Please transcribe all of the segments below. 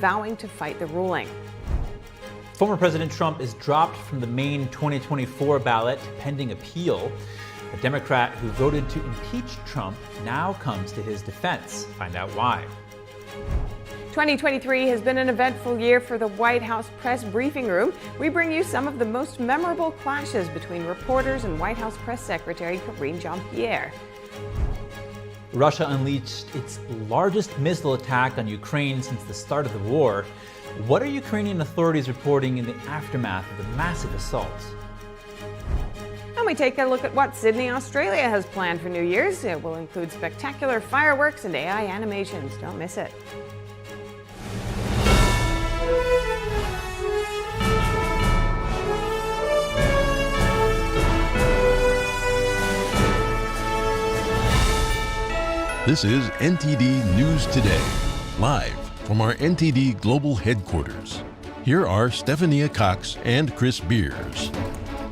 vowing to fight the ruling. Former President Trump is dropped from the Maine 2024 ballot pending appeal. A Democrat who voted to impeach Trump now comes to his defense. Find out why. 2023 has been an eventful year for the White House press briefing room. We bring you some of the most memorable clashes between reporters and White House press secretary Karine Jean-Pierre. Russia unleashed its largest missile attack on Ukraine since the start of the war. What are Ukrainian authorities reporting in the aftermath of the massive assault? And we take a look at what Sydney, Australia has planned for New Year's. It will include spectacular fireworks and AI animations. Don't miss it. This is NTD News Today, live from our NTD Global Headquarters. Here are Stephania Cox and Chris Beers.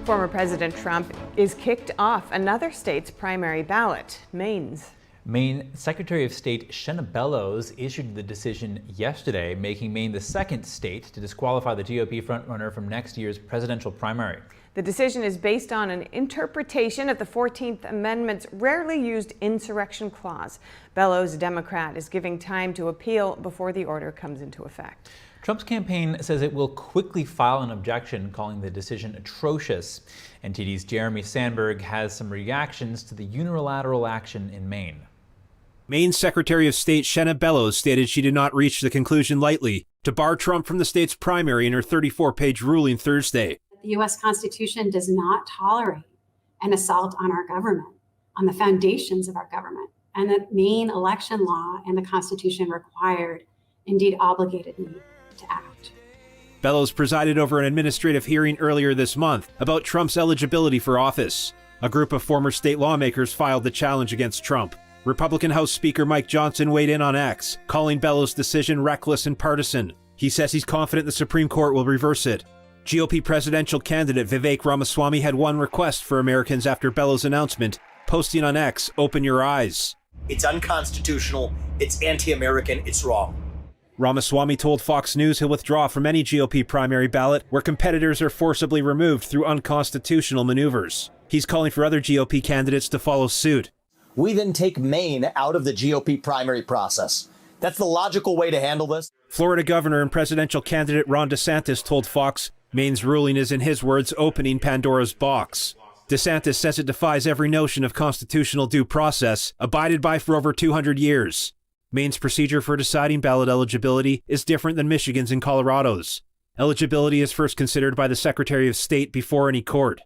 Former President Trump is kicked off another state's primary ballot, Maine's. Maine Secretary of State Shenna Bellows issued the decision yesterday, making Maine the second state to disqualify the GOP frontrunner from next year's presidential primary. The decision is based on an interpretation of the 14th Amendment's rarely used insurrection clause. Bellows, a Democrat, is giving time to appeal before the order comes into effect. Trump's campaign says it will quickly file an objection, calling the decision atrocious. NTD's Jeremy Sandberg has some reactions to the unilateral action in Maine. Maine Secretary of State Shenna Bellows stated she did not reach the conclusion lightly to bar Trump from the state's primary in her 34-page ruling Thursday. The U.S. Constitution does not tolerate an assault on our government, on the foundations of our government, and that Maine election law and the Constitution required, indeed obligated me to act. Bellows presided over an administrative hearing earlier this month about Trump's eligibility for office. A group of former state lawmakers filed the challenge against Trump. Republican House Speaker Mike Johnson weighed in on X, calling Bellows' decision reckless and partisan. He says he's confident the Supreme Court will reverse it. GOP presidential candidate Vivek Ramaswamy had one request for Americans after Bellows' announcement, posting on X, "Open your eyes." It's unconstitutional, it's anti-American, it's wrong. Ramaswamy told Fox News he'll withdraw from any GOP primary ballot where competitors are forcibly removed through unconstitutional maneuvers. He's calling for other GOP candidates to follow suit. We then take Maine out of the GOP primary process. That's the logical way to handle this. Florida Governor and presidential candidate Ron DeSantis told Fox Maine's ruling is, in his words, opening Pandora's box. DeSantis says it defies every notion of constitutional due process, abided by for over 200 years. Maine's procedure for deciding ballot eligibility is different than Michigan's and Colorado's. Eligibility is first considered by the Secretary of State before any court.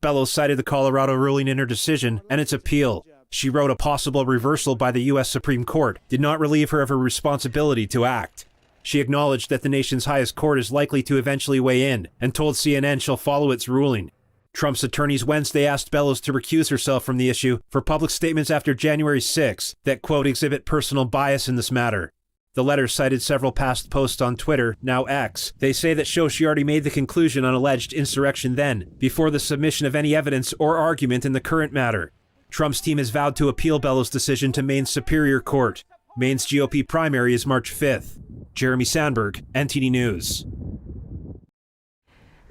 Bellows cited the Colorado ruling in her decision and its appeal. She wrote a possible reversal by the U.S. Supreme Court did not relieve her of her responsibility to act. She acknowledged that the nation's highest court is likely to eventually weigh in and told CNN she'll follow its ruling. Trump's attorneys Wednesday asked Bellows to recuse herself from the issue for public statements after January 6 that, quote, exhibit personal bias in this matter. The letter cited several past posts on Twitter, now X. They say that show she already made the conclusion on alleged insurrection then, before the submission of any evidence or argument in the current matter. Trump's team has vowed to appeal Bellows' decision to Maine's Superior Court. Maine's GOP primary is March 5th. Jeremy Sandberg, NTD News.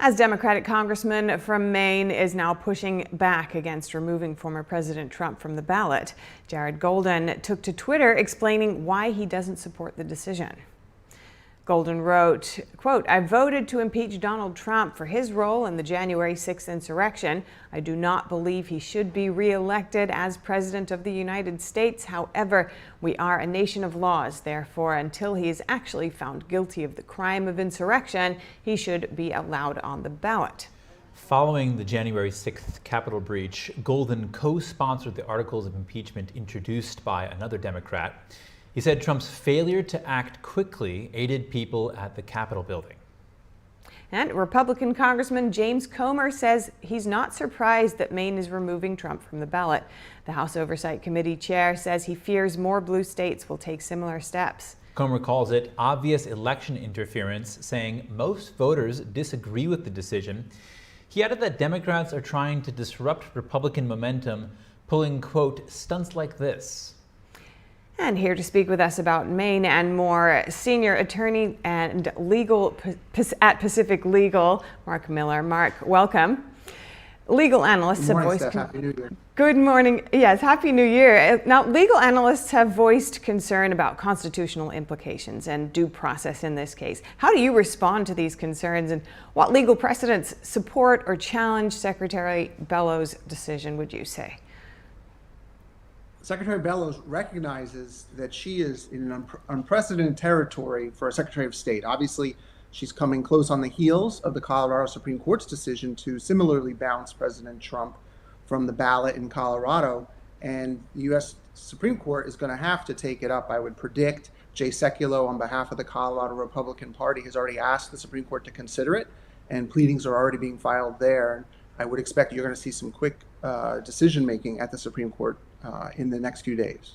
As Democratic congressman from Maine is now pushing back against removing former President Trump from the ballot, Jared Golden took to Twitter explaining why he doesn't support the decision. Golden wrote, quote, "I voted to impeach Donald Trump for his role in the January 6th insurrection. I do not believe he should be reelected as President of the United States. However, we are a nation of laws. Therefore, until he is actually found guilty of the crime of insurrection, he should be allowed on the ballot." Following the January 6th Capitol breach, Golden co-sponsored the articles of impeachment introduced by another Democrat. He said Trump's failure to act quickly aided people at the Capitol building. And Republican Congressman James Comer says he's not surprised that Maine is removing Trump from the ballot. The House Oversight Committee chair says he fears more blue states will take similar steps. Comer calls it obvious election interference, saying most voters disagree with the decision. He added that Democrats are trying to disrupt Republican momentum, pulling, quote, stunts like this. And here to speak with us about Maine and more, senior attorney and legal at Pacific Legal, Mark Miller. Mark, welcome. Legal analysts Good morning, have voiced. Steph. Happy New Year. Good morning. Yes, Happy New Year. Now, legal analysts have voiced concern about constitutional implications and due process in this case. How do you respond to these concerns, and what legal precedents support or challenge Secretary Bellot's decision, would you say? Secretary Bellows recognizes that she is in an unprecedented territory for a Secretary of State. Obviously, she's coming close on the heels of the Colorado Supreme Court's decision to similarly bounce President Trump from the ballot in Colorado. And the U.S. Supreme Court is going to have to take it up. I would predict Jay Sekulow, on behalf of the Colorado Republican Party, has already asked the Supreme Court to consider it, and pleadings are already being filed there. I would expect you're going to see some quick decision making at the Supreme Court in the next few days.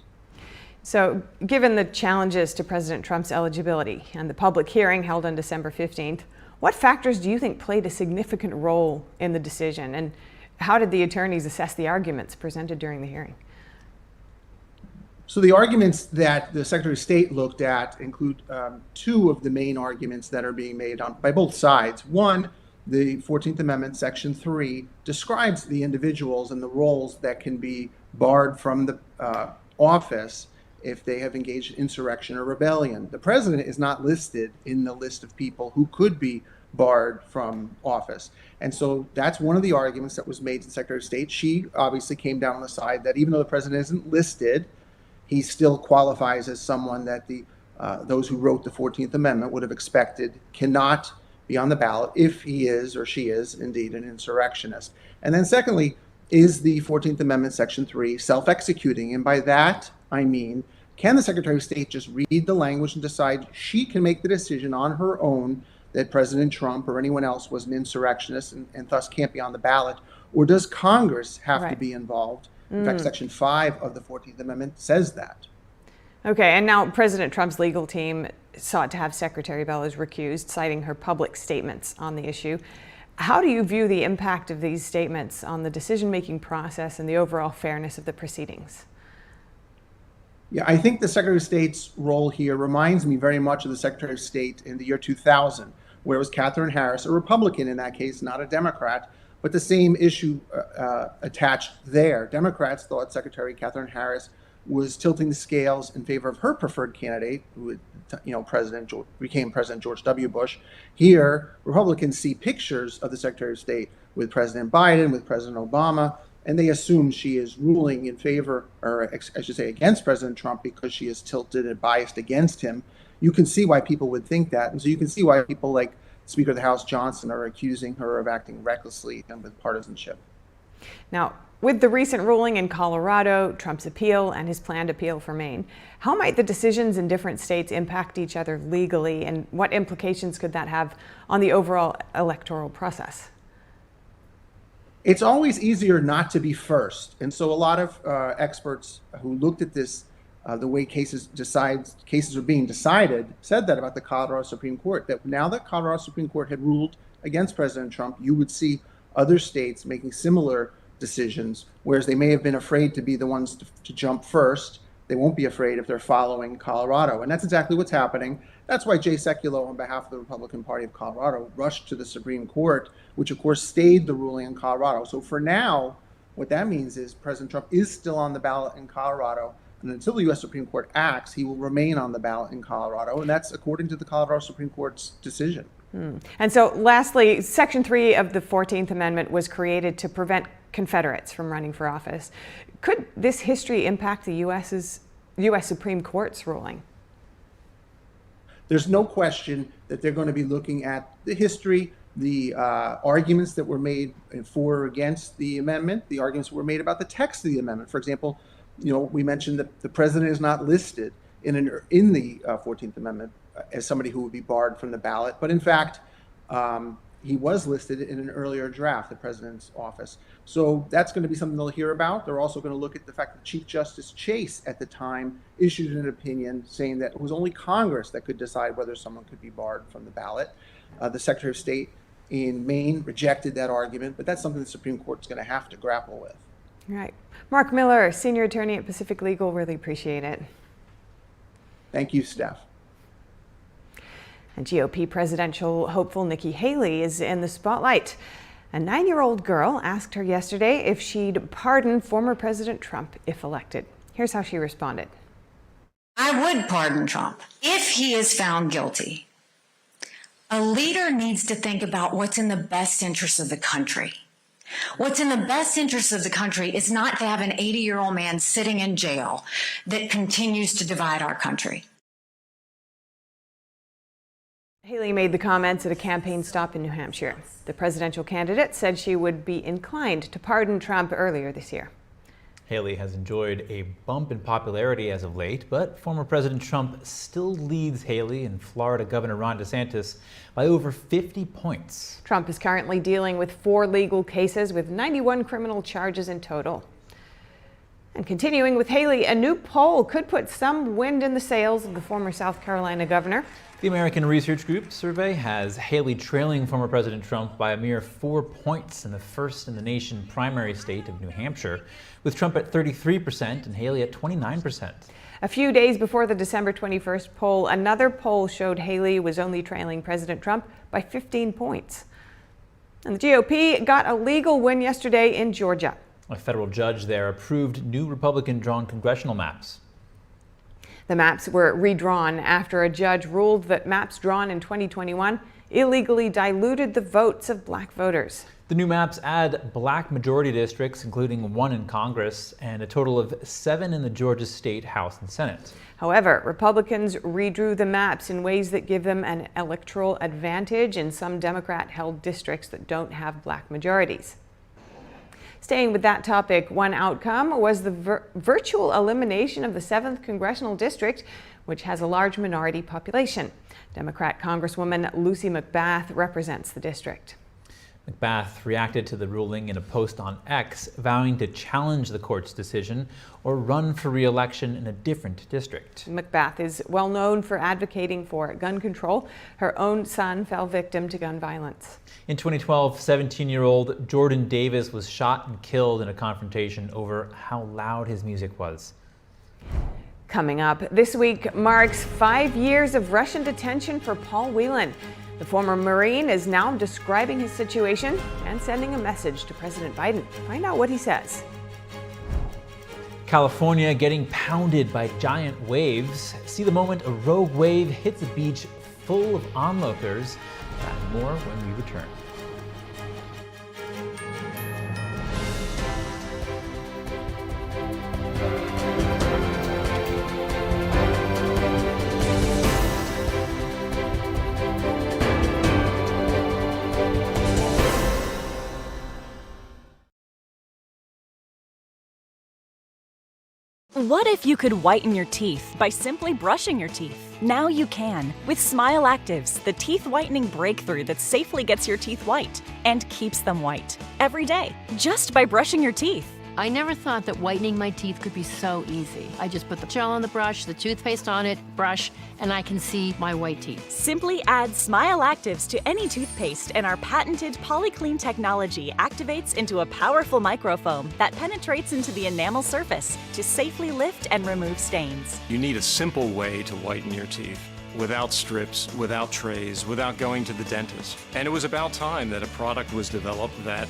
So, given the challenges to President Trump's eligibility and the public hearing held on December 15th, what factors do you think played a significant role in the decision, and how did the attorneys assess the arguments presented during the hearing? So the arguments that the Secretary of State looked at include two of the main arguments that are being made by both sides. One, the 14th Amendment, Section 3, describes the individuals and the roles that can be barred from the office if they have engaged in insurrection or rebellion. The president is not listed in the list of people who could be barred from office. And so that's one of the arguments that was made to the Secretary of State. She obviously came down on the side that even though the president isn't listed, he still qualifies as someone that those who wrote the 14th Amendment would have expected cannot be on the ballot if he is or she is indeed an insurrectionist. And then secondly, is the 14th Amendment, Section 3, self-executing? And by that, I mean, can the Secretary of State just read the language and decide she can make the decision on her own that President Trump or anyone else was an insurrectionist and thus can't be on the ballot? Or does Congress have to be involved? In fact, Section 5 of the 14th Amendment says that. Okay, and now President Trump's legal team sought to have Secretary Bellows recused, citing her public statements on the issue. How do you view the impact of these statements on the decision-making process and the overall fairness of the proceedings? Yeah, I think the Secretary of State's role here reminds me very much of the Secretary of State in the year 2000, where it was Katherine Harris, a Republican in that case, not a Democrat, but the same issue attached there. Democrats thought Secretary Katherine Harris was tilting the scales in favor of her preferred candidate, who became President George W. Bush. Here, Republicans see pictures of the Secretary of State with President Biden, with President Obama, and they assume she is ruling in favor, or I should say against President Trump, because she is tilted and biased against him. You can see why people would think that. And so you can see why people like Speaker of the House Johnson are accusing her of acting recklessly and with partisanship. Now, with the recent ruling in Colorado, Trump's appeal, and his planned appeal for Maine, how might the decisions in different states impact each other legally, and what implications could that have on the overall electoral process? It's always easier not to be first. And so a lot of experts who looked at this, the way cases are being decided, said that about the Colorado Supreme Court, that now that Colorado Supreme Court had ruled against President Trump, you would see other states making similar decisions, whereas they may have been afraid to be the ones to jump first. They won't be afraid if they're following Colorado. And that's exactly what's happening. That's why Jay Sekulow, on behalf of the Republican Party of Colorado, rushed to the Supreme Court, which of course stayed the ruling in Colorado. So for now, what that means is President Trump is still on the ballot in Colorado, and until the U.S. Supreme Court acts, he will remain on the ballot in Colorado, and that's according to the Colorado Supreme Court's decision. And so lastly, Section 3 of the 14th Amendment was created to prevent Confederates from running for office. Could this history impact the U.S. Supreme Court's ruling? There's no question that they're going to be looking at the history, the arguments that were made for or against the amendment, the arguments that were made about the text of the amendment. For example, we mentioned that the president is not listed in the 14th Amendment as somebody who would be barred from the ballot, but in fact, he was listed in an earlier draft, the president's office. So that's going to be something they'll hear about. They're also going to look at the fact that Chief Justice Chase at the time issued an opinion saying that it was only Congress that could decide whether someone could be barred from the ballot. The Secretary of State in Maine rejected that argument, but that's something the Supreme Court's going to have to grapple with. Right. Mark Miller, senior attorney at Pacific Legal, really appreciate it. Thank you, Steph. And GOP presidential hopeful Nikki Haley is in the spotlight. A 9-year-old girl asked her yesterday if she'd pardon former President Trump if elected. Here's how she responded. I would pardon Trump if he is found guilty. A leader needs to think about what's in the best interest of the country. What's in the best interest of the country is not to have an 80-year-old man sitting in jail that continues to divide our country. Haley made the comments at a campaign stop in New Hampshire. The presidential candidate said she would be inclined to pardon Trump earlier this year. Haley has enjoyed a bump in popularity as of late, but former President Trump still leads Haley and Florida Governor Ron DeSantis by over 50 points. Trump is currently dealing with 4 legal cases with 91 criminal charges in total. And continuing with Haley, a new poll could put some wind in the sails of the former South Carolina governor. The American Research Group survey has Haley trailing former President Trump by a mere 4 points in the first in the nation primary state of New Hampshire, with Trump at 33% and Haley at 29%. A few days before the December 21st poll, another poll showed Haley was only trailing President Trump by 15 points. And the GOP got a legal win yesterday in Georgia. A federal judge there approved new Republican-drawn congressional maps. The maps were redrawn after a judge ruled that maps drawn in 2021 illegally diluted the votes of black voters. The new maps add black majority districts, including 1 in Congress, and a total of 7 in the Georgia State House and Senate. However, Republicans redrew the maps in ways that give them an electoral advantage in some Democrat-held districts that don't have black majorities. Staying with that topic, one outcome was the virtual elimination of the 7th Congressional District, which has a large minority population. Democrat Congresswoman Lucy McBath represents the district. McBath reacted to the ruling in a post on X, vowing to challenge the court's decision or run for re-election in a different district. McBath is well known for advocating for gun control. Her own son fell victim to gun violence. In 2012, 17-year-old Jordan Davis was shot and killed in a confrontation over how loud his music was. Coming up, this week marks 5 years of Russian detention for Paul Whelan. The former Marine is now describing his situation and sending a message to President Biden. Find out what he says. California getting pounded by giant waves. See the moment a rogue wave hits a beach full of onlookers. That and more when we return. What if you could whiten your teeth by simply brushing your teeth? Now you can with Smile Actives, the teeth whitening breakthrough that safely gets your teeth white and keeps them white every day, just by brushing your teeth. I never thought that whitening my teeth could be so easy. I just put the gel on the brush, the toothpaste on it, brush, and I can see my white teeth. Simply add Smile Actives to any toothpaste and our patented PolyClean technology activates into a powerful microfoam that penetrates into the enamel surface to safely lift and remove stains. You need a simple way to whiten your teeth. Without strips, without trays, without going to the dentist. And it was about time that a product was developed that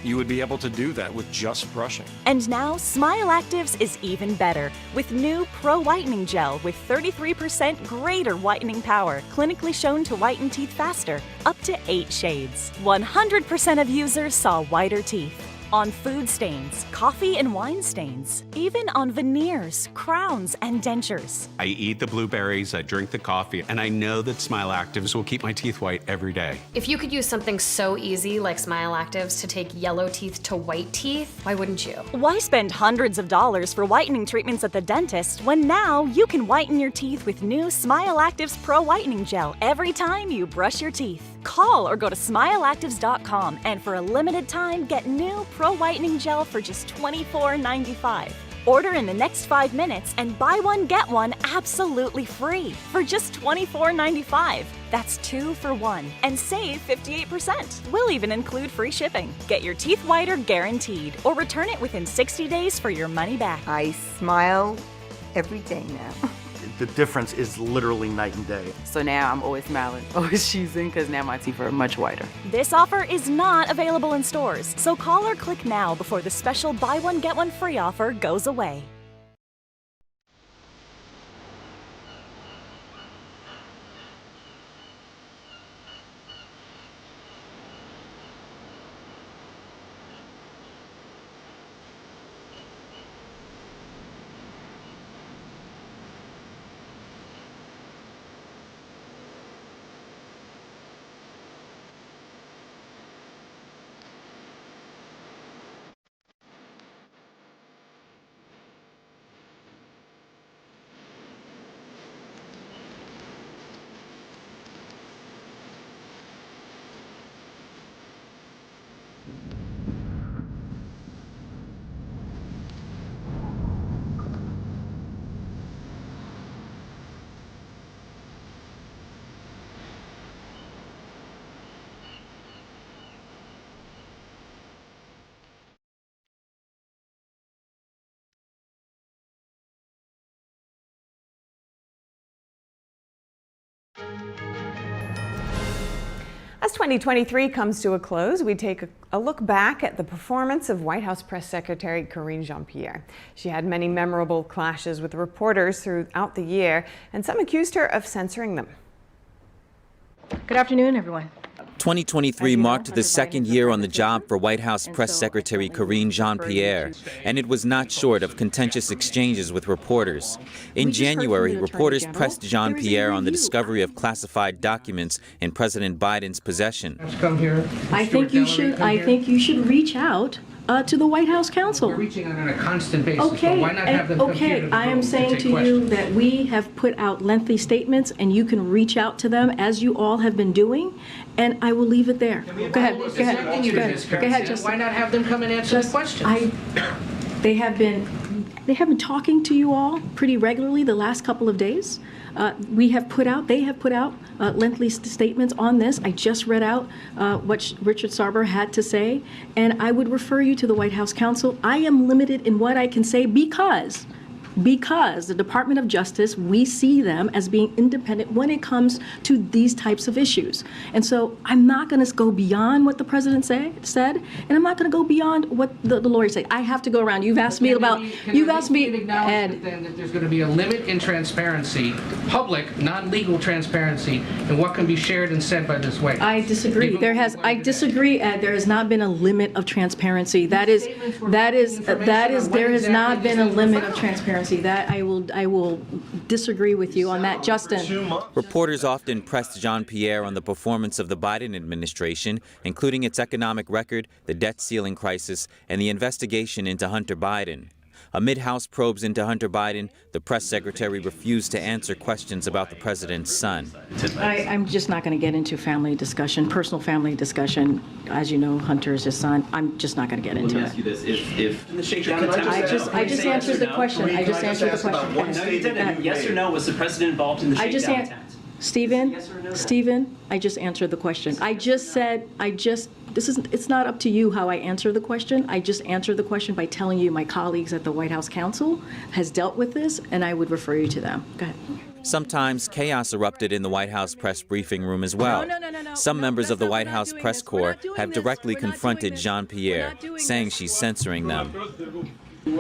you would be able to do that with just brushing. And now Smile Actives is even better with new Pro Whitening Gel with 33% greater whitening power, clinically shown to whiten teeth faster, up to 8 shades. 100% of users saw whiter teeth. On food stains, coffee and wine stains, even on veneers, crowns, and dentures. I eat the blueberries, I drink the coffee, and I know that Smile Actives will keep my teeth white every day. If you could use something so easy like Smile Actives to take yellow teeth to white teeth, why wouldn't you? Why spend hundreds of dollars for whitening treatments at the dentist when now you can whiten your teeth with new Smile Actives Pro Whitening Gel every time you brush your teeth? Call or go to smileactives.com and for a limited time get new Pro Whitening Gel for just $24.95. Order in the next 5 minutes and buy one get one absolutely free for just $24.95. That's 2 for 1 and save 58%. We'll even include free shipping. Get your teeth whiter guaranteed or return it within 60 days for your money back. I smile every day now. The difference is literally night and day. So now I'm always smiling, always choosing, because now my teeth are much whiter. This offer is not available in stores, so call or click now before the special buy one get one free offer goes away. As 2023 comes to a close, we take a look back at the performance of White House Press Secretary Karine Jean-Pierre. She had many memorable clashes with reporters throughout the year, and some accused her of censoring them. Good afternoon, everyone. 2023 marked the second year on the job for White House Press Secretary Karine Jean-Pierre, and it was not short of contentious exchanges with reporters. In January, reporters pressed Jean-Pierre on the discovery of classified documents in President Biden's possession. I think you should reach out to the White House counsel. We're reaching out on a constant basis. Okay, so why not have them come here to the I am room saying take to you questions? that we have put out lengthy statements, and you can reach out to them as you all have been doing, and I will leave it there. Go ahead, go ahead, Justin. Why not have them come and answer the questions? They have been talking to you all pretty regularly the last couple of days. They have put out lengthy statements on this. I just read out what Richard Sarber had to say, and I would refer you to the White House counsel. I am limited in what I can say because the Department of Justice, we see them as being independent when it comes to these types of issues. And so I'm not going to go beyond what the president said, and I'm not going to go beyond what the lawyers say. I have to go around. You've asked me about, Ed, then that there's going to be a limit in transparency, public, non-legal transparency, in what can be shared and said by this White House. I disagree. I disagree, Ed. There has not been a limit of transparency. There has not been a limit of transparency. That I will disagree with you on that, Justin. Reporters often pressed Jean-Pierre on the performance of the Biden administration, including its economic record, the debt ceiling crisis, and the investigation into Hunter Biden. Amid House probes into Hunter Biden, the press secretary refused to answer questions about the president's son. I'm just not going to get into personal family discussion. As you know, Hunter is his son. I'm just not going to get into it. Let me ask you this: I just answered the question. I just answered the question. No, you didn't. Yes or no? Was the president involved in the shakedown attempt? Stephen, I just answered the question. It's not up to you how I answer the question. I just answered the question by telling you my colleagues at the White House counsel has dealt with this, and I would refer you to them. Go ahead. Sometimes chaos erupted in the White House press briefing room as well. Some members of the White House press corps have directly confronted Jean-Pierre, saying she's censoring them. You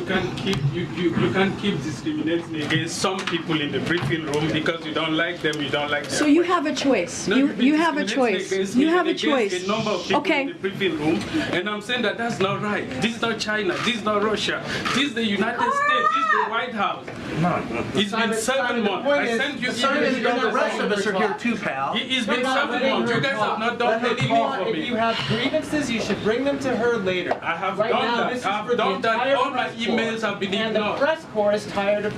can't keep discriminating against some people in the briefing room because you don't like them, you don't like them. So you have a choice. You have a choice. You have a choice. A number of people in the briefing room, and I'm saying that that's not right. This is not China. This is not Russia. This is the United States. This is the White House. It's been 7 months. I sent you emails. The rest of us are here too, pal. It's been 7 months. You guys have not done anything for me. If you have grievances, you should bring them to her later. I have done that. I've done that. All my emails have been ignored. And the press corps is tired of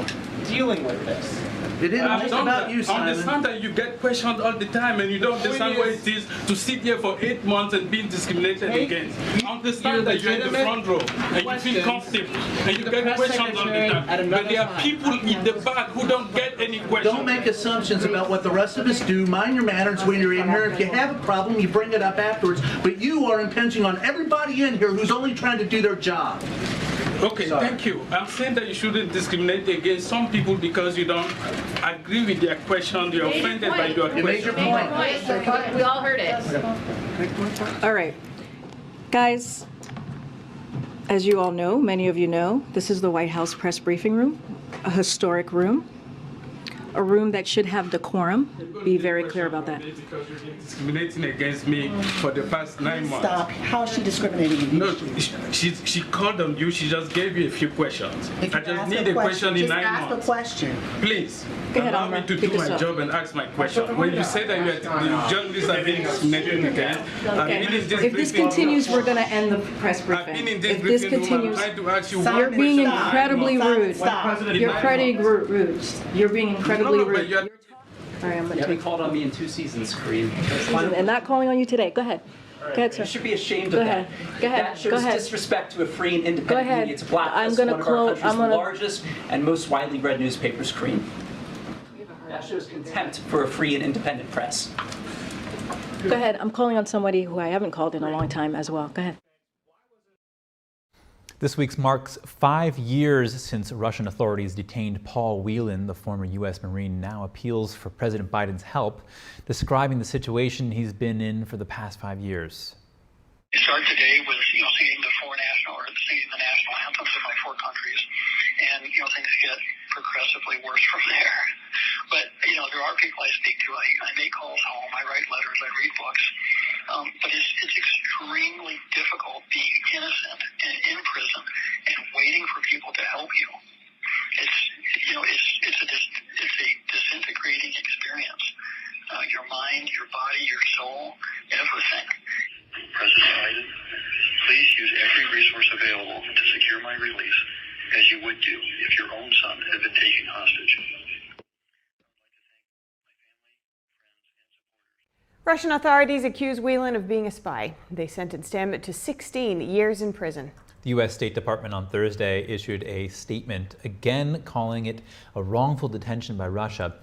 dealing with this. It isn't just about you, Simon. I understand that you get questioned all the time and you don't understand what it is to sit here for 8 months and being discriminated against. I understand that you're in the front row and you feel comfortable and you get questioned all the time. But there are people in the back who don't get any questions. Don't make assumptions about what the rest of us do. Mind your manners when you're in here. If you have a problem, you bring it up afterwards. But you are impinging on everybody in here who's only trying to do their job. Okay, thank you. I'm saying that you shouldn't discriminate against some people because you don't agree with their question. You're offended by your question. You made your point. We all heard it. All right. Guys, as you all know, many of you know, this is the White House press briefing room, a historic room, a room that should have decorum. Be very clear about that. Because you've been discriminating against me for the past 9 months. Stop. How is she discriminating against you? No, she called on you. She just gave you a few questions. If I you just ask need a question in 9 ask months. a question. Please, Go ahead, allow me Amber. to Pick do us my up. job and ask my question. When you say that the journalists are being discriminated against, I've been in this If this briefing continues, we're going to end the press I've briefing. been in this If this briefing room. I'm continues, trying to ask you Stop. one you're being question in 9 incredibly months. rude. Stop. You're incredibly rude. You're being incredibly No, but rude. you're- All right, I'm going You to haven't take. called on me in 2 seasons, Karine. And not calling on you today. Go ahead. Go ahead, sir. You should be ashamed Go of ahead. that. Go ahead. That shows Go ahead. disrespect to a free and Go independent ahead. media. It's black. I'm That's gonna one of our close- country's I'm gonna- largest and most widely read newspapers, Karine. That shows contempt for a free and independent press. Go ahead. I'm calling on somebody who I haven't called in a long time as well. Go ahead. This week marks 5 years since Russian authorities detained Paul Whelan, the former U.S. Marine, now appeals for President Biden's help, describing the situation he's been in for the past 5 years. We start today with, singing singing the national anthems of my 4 countries, and, things get progressively worse from there. But, there are people I speak to. I make calls home, I write letters, I read books. But it's extremely difficult being innocent and in prison and waiting for people to help you. It's a disintegrating experience. Your mind, your body, your soul, everything. President Biden, please use every resource available to secure my release, as you would do if your own son had been taken hostage. Russian authorities accuse Whelan of being a spy. They sentenced him to 16 years in prison. The U.S. State Department on Thursday issued a statement, again calling it a wrongful detention by Russia.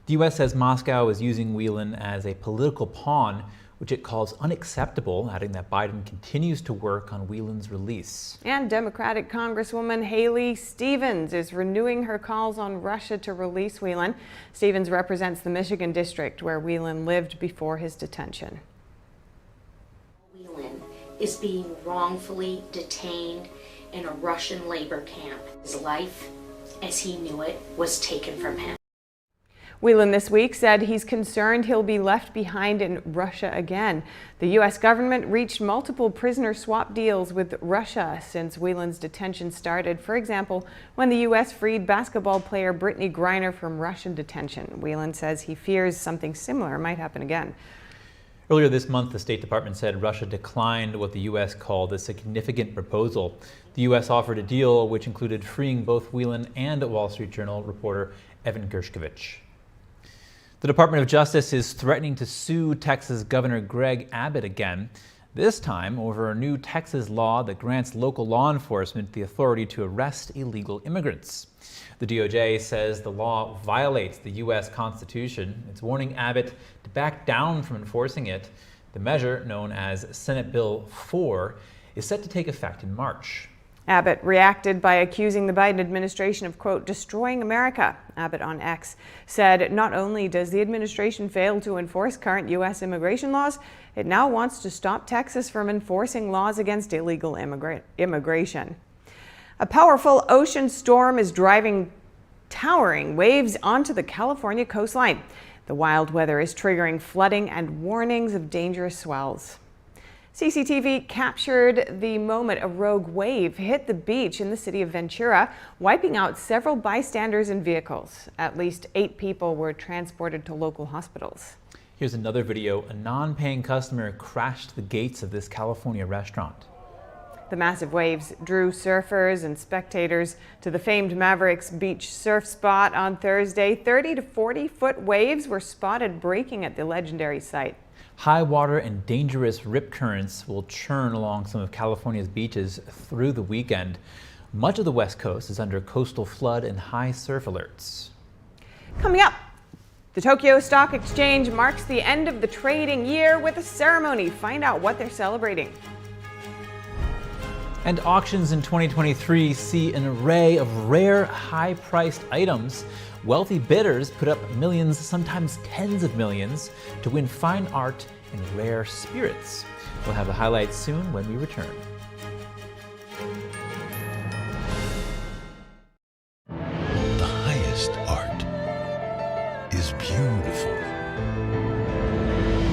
The U.S. says Moscow is using Whelan as a political pawn, which it calls unacceptable, adding that Biden continues to work on Whelan's release. And Democratic Congresswoman Haley Stevens is renewing her calls on Russia to release Whelan. Stevens represents the Michigan district where Whelan lived before his detention. Whelan is being wrongfully detained in a Russian labor camp. His life, as he knew it, was taken from him. Whelan this week said he's concerned he'll be left behind in Russia again. The U.S. government reached multiple prisoner swap deals with Russia since Whelan's detention started. For example, when the U.S. freed basketball player Brittany Griner from Russian detention. Whelan says he fears something similar might happen again. Earlier this month, the State Department said Russia declined what the U.S. called a significant proposal. The U.S. offered a deal which included freeing both Whelan and Wall Street Journal reporter Evan Gershkovich. The Department of Justice is threatening to sue Texas Governor Greg Abbott again, this time over a new Texas law that grants local law enforcement the authority to arrest illegal immigrants. The DOJ says the law violates the U.S. Constitution. It's warning Abbott to back down from enforcing it. The measure, known as Senate Bill 4, is set to take effect in March. Abbott reacted by accusing the Biden administration of, quote, destroying America. Abbott on X said not only does the administration fail to enforce current U.S. immigration laws, it now wants to stop Texas from enforcing laws against illegal immigration. A powerful ocean storm is driving towering waves onto the California coastline. The wild weather is triggering flooding and warnings of dangerous swells. CCTV captured the moment a rogue wave hit the beach in the city of Ventura, wiping out several bystanders and vehicles. At least 8 people were transported to local hospitals. Here's another video. A non-paying customer crashed the gates of this California restaurant. The massive waves drew surfers and spectators to the famed Mavericks Beach surf spot on Thursday. 30 to 40-foot waves were spotted breaking at the legendary site. High water and dangerous rip currents will churn along some of California's beaches through the weekend. Much of the West Coast is under coastal flood and high surf alerts. Coming up, the Tokyo Stock Exchange marks the end of the trading year with a ceremony. Find out what they're celebrating. And auctions in 2023 see an array of rare, high-priced items. Wealthy bidders put up millions, sometimes tens of millions, to win fine art and rare spirits. We'll have the highlights soon when we return. The highest art is beautiful,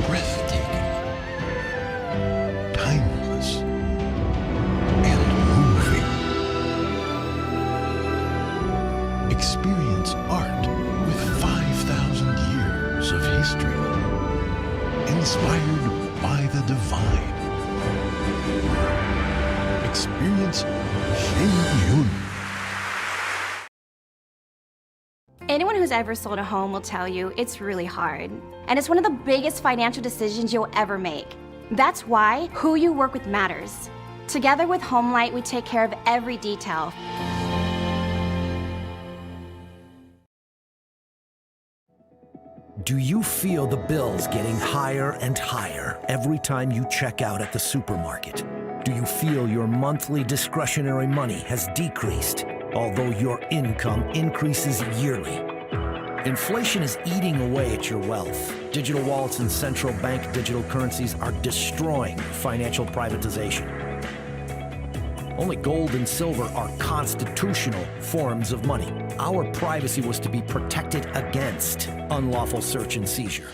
breathtaking, timeless, and moving. Experience art with 5,000 years of history, inspired by the divine. Experience Shen-Yun. Anyone who's ever sold a home will tell you it's really hard. And it's one of the biggest financial decisions you'll ever make. That's why who you work with matters. Together with HomeLight, we take care of every detail. Do you feel the bills getting higher and higher every time you check out at the supermarket? Do you feel your monthly discretionary money has decreased, although your income increases yearly? Inflation is eating away at your wealth. Digital wallets and central bank digital currencies are destroying financial privatization. Only gold and silver are constitutional forms of money. Our privacy was to be protected against unlawful search and seizure.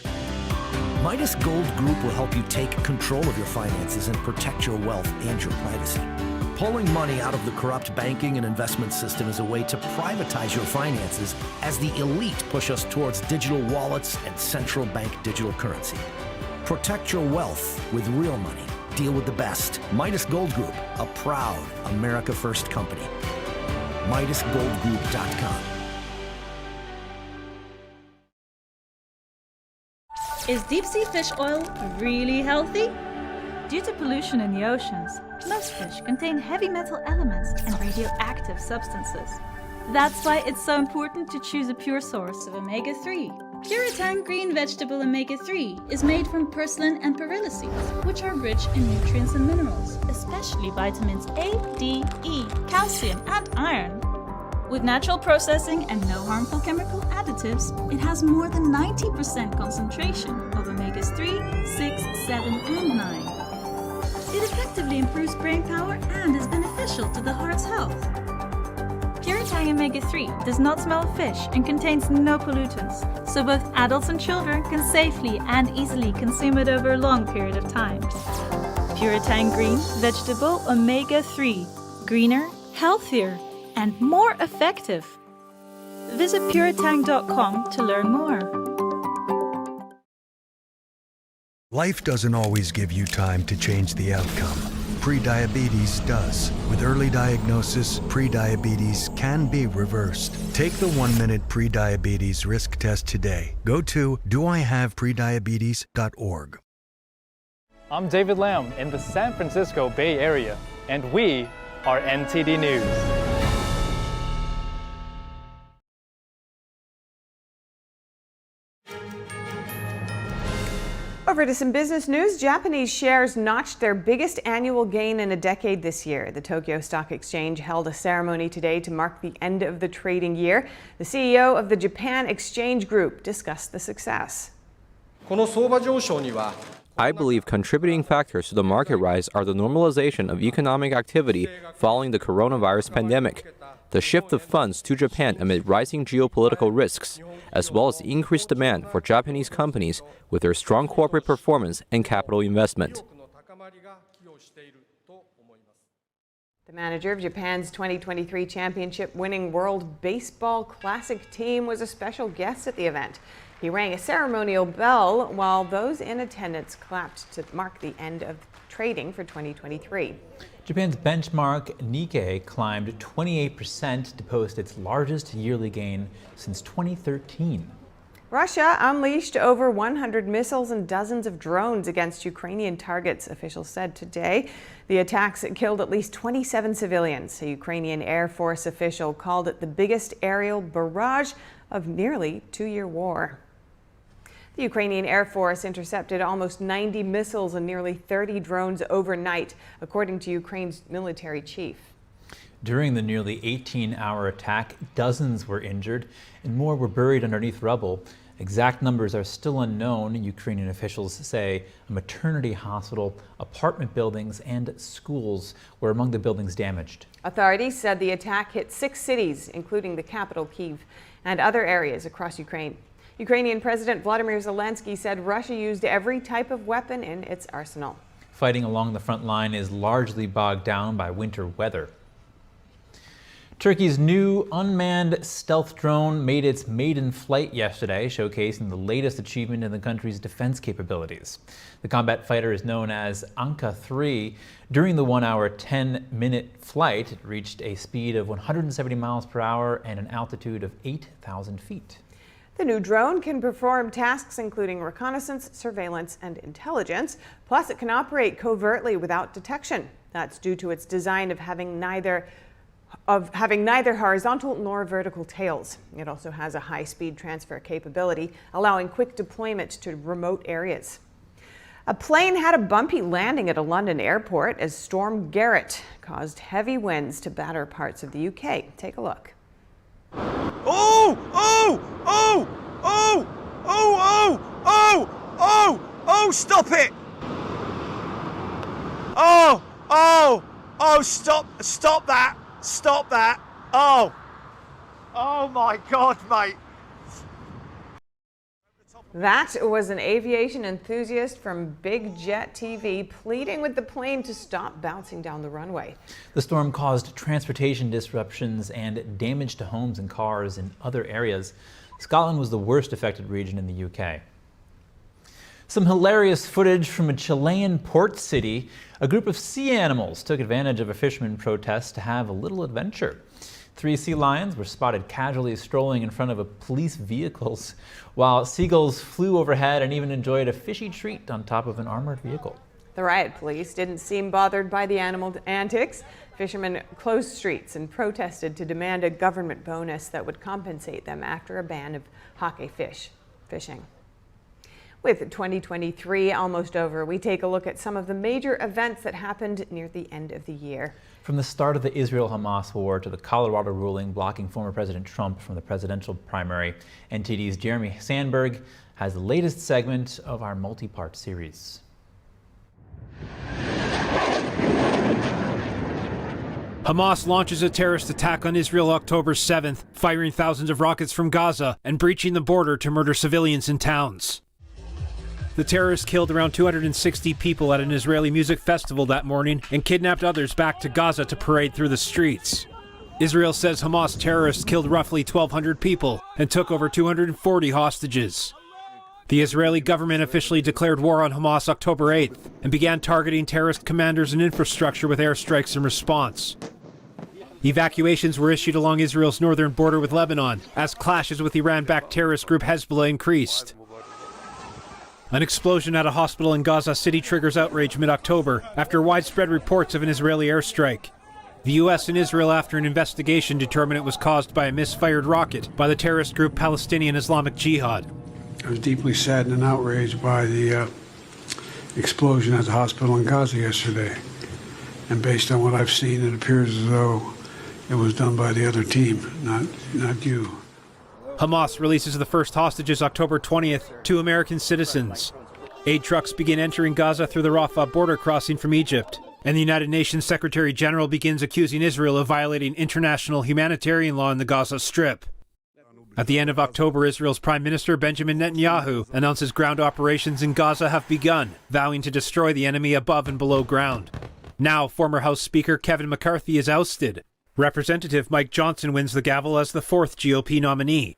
Midas Gold Group will help you take control of your finances and protect your wealth and your privacy. Pulling money out of the corrupt banking and investment system is a way to privatize your finances as the elite push us towards digital wallets and central bank digital currency. Protect your wealth with real money. Deal with the best. Midas Gold Group, a proud America First company. MidasGoldGroup.com. Is deep sea fish oil really healthy? Due to pollution in the oceans, most fish contain heavy metal elements and radioactive substances. That's why it's so important to choose a pure source of omega-3. Puritang green vegetable omega-3 is made from purslane and perilla seeds, which are rich in nutrients and minerals, especially vitamins A, D, E, calcium, and iron. With natural processing and no harmful chemical additives, it has more than 90% concentration of omegas 3, 6, 7, and 9. It effectively improves brain power and is beneficial to the heart's health. Puritang omega-3 does not smell of fish and contains no pollutants, so both adults and children can safely and easily consume it over a long period of time. Puritang green vegetable omega-3, greener, healthier, and more effective. Visit puritang.com to learn more. Life doesn't always give you time to change the outcome. Prediabetes does. With early diagnosis, prediabetes can be reversed. Take the 1-minute prediabetes risk test today. Go to doihaveprediabetes.org. I'm David Lamb in the San Francisco Bay Area, and we are NTD News. Over to some business news. Japanese shares notched their biggest annual gain in a decade this year. The Tokyo Stock Exchange held a ceremony today to mark the end of the trading year. The CEO of the Japan Exchange Group discussed the success. I believe contributing factors to the market rise are the normalization of economic activity following the coronavirus pandemic, the shift of funds to Japan amid rising geopolitical risks, as well as increased demand for Japanese companies with their strong corporate performance and capital investment. The manager of Japan's 2023 championship-winning World Baseball Classic team was a special guest at the event. He rang a ceremonial bell while those in attendance clapped to mark the end of trading for 2023. Japan's benchmark Nikkei climbed 28% to post its largest yearly gain since 2013. Russia unleashed over 100 missiles and dozens of drones against Ukrainian targets, officials said today. The attacks killed at least 27 civilians. A Ukrainian Air Force official called it the biggest aerial barrage of nearly 2-year war. The Ukrainian Air Force intercepted almost 90 missiles and nearly 30 drones overnight, according to Ukraine's military chief. During the nearly 18-hour attack, dozens were injured and more were buried underneath rubble. Exact numbers are still unknown. Ukrainian officials say a maternity hospital, apartment buildings, and schools were among the buildings damaged. Authorities said the attack hit 6 cities, including the capital, Kyiv, and other areas across Ukraine. Ukrainian President Vladimir Zelensky said Russia used every type of weapon in its arsenal. Fighting along the front line is largely bogged down by winter weather. Turkey's new unmanned stealth drone made its maiden flight yesterday, showcasing the latest achievement in the country's defense capabilities. The combat fighter is known as Anka-3. During the 1-hour, 10-minute flight, it reached a speed of 170 miles per hour and an altitude of 8,000 feet. The new drone can perform tasks including reconnaissance, surveillance, and intelligence. Plus, it can operate covertly without detection. That's due to its design of having neither horizontal nor vertical tails. It also has a high-speed transfer capability, allowing quick deployment to remote areas. A plane had a bumpy landing at a London airport as Storm Garrett caused heavy winds to batter parts of the UK. Take a look. Oh! Oh! Oh! Oh! Oh! Oh! Oh! Oh! Stop it! Oh! Oh! Oh! Stop! Stop that! Stop that! Oh! Oh my God, mate! That was an aviation enthusiast from Big Jet TV pleading with the plane to stop bouncing down the runway. The storm caused transportation disruptions and damage to homes and cars in other areas. Scotland was the worst affected region in the UK. Some hilarious footage from a Chilean port city. A group of sea animals took advantage of a fisherman protest to have a little adventure. 3 sea lions were spotted casually strolling in front of police vehicles, while seagulls flew overhead and even enjoyed a fishy treat on top of an armored vehicle. The riot police didn't seem bothered by the animal antics. Fishermen closed streets and protested to demand a government bonus that would compensate them after a ban of hockey fishing. With 2023 almost over, we take a look at some of the major events that happened near the end of the year. From the start of the Israel-Hamas war to the Colorado ruling blocking former President Trump from the presidential primary, NTD's Jeremy Sandberg has the latest segment of our multi-part series. Hamas launches a terrorist attack on Israel October 7th, firing thousands of rockets from Gaza and breaching the border to murder civilians in towns. The terrorists killed around 260 people at an Israeli music festival that morning and kidnapped others back to Gaza to parade through the streets. Israel says Hamas terrorists killed roughly 1,200 people and took over 240 hostages. The Israeli government officially declared war on Hamas October 8th and began targeting terrorist commanders and infrastructure with airstrikes in response. Evacuations were issued along Israel's northern border with Lebanon as clashes with Iran-backed terrorist group Hezbollah increased. An explosion at a hospital in Gaza City triggers outrage mid-October after widespread reports of an Israeli airstrike. The U.S. and Israel, after an investigation, determined it was caused by a misfired rocket by the terrorist group Palestinian Islamic Jihad. I was deeply saddened and outraged by the explosion at the hospital in Gaza yesterday. And based on what I've seen, it appears as though it was done by the other team, not you. Hamas releases the first hostages October 20th, 2 American citizens. Aid trucks begin entering Gaza through the Rafah border crossing from Egypt. And the United Nations Secretary General begins accusing Israel of violating international humanitarian law in the Gaza Strip. At the end of October, Israel's Prime Minister Benjamin Netanyahu announces ground operations in Gaza have begun, vowing to destroy the enemy above and below ground. Now, former House Speaker Kevin McCarthy is ousted. Representative Mike Johnson wins the gavel as the 4th GOP nominee.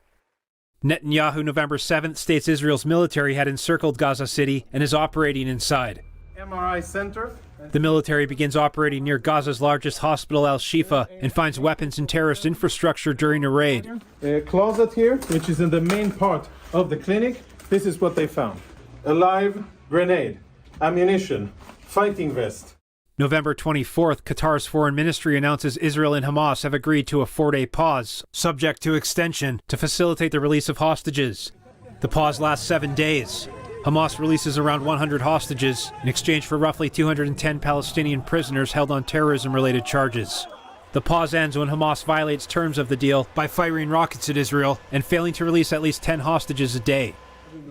Netanyahu, November 7th, states Israel's military had encircled Gaza City and is operating inside. MRI center. The military begins operating near Gaza's largest hospital, Al-Shifa, and finds weapons and terrorist infrastructure during a raid. A closet here, which is in the main part of the clinic. This is what they found. A live grenade, ammunition, fighting vest. November 24th, Qatar's foreign ministry announces Israel and Hamas have agreed to a 4-day pause, subject to extension, to facilitate the release of hostages. The pause lasts 7 days. Hamas releases around 100 hostages in exchange for roughly 210 Palestinian prisoners held on terrorism-related charges. The pause ends when Hamas violates terms of the deal by firing rockets at Israel and failing to release at least 10 hostages a day.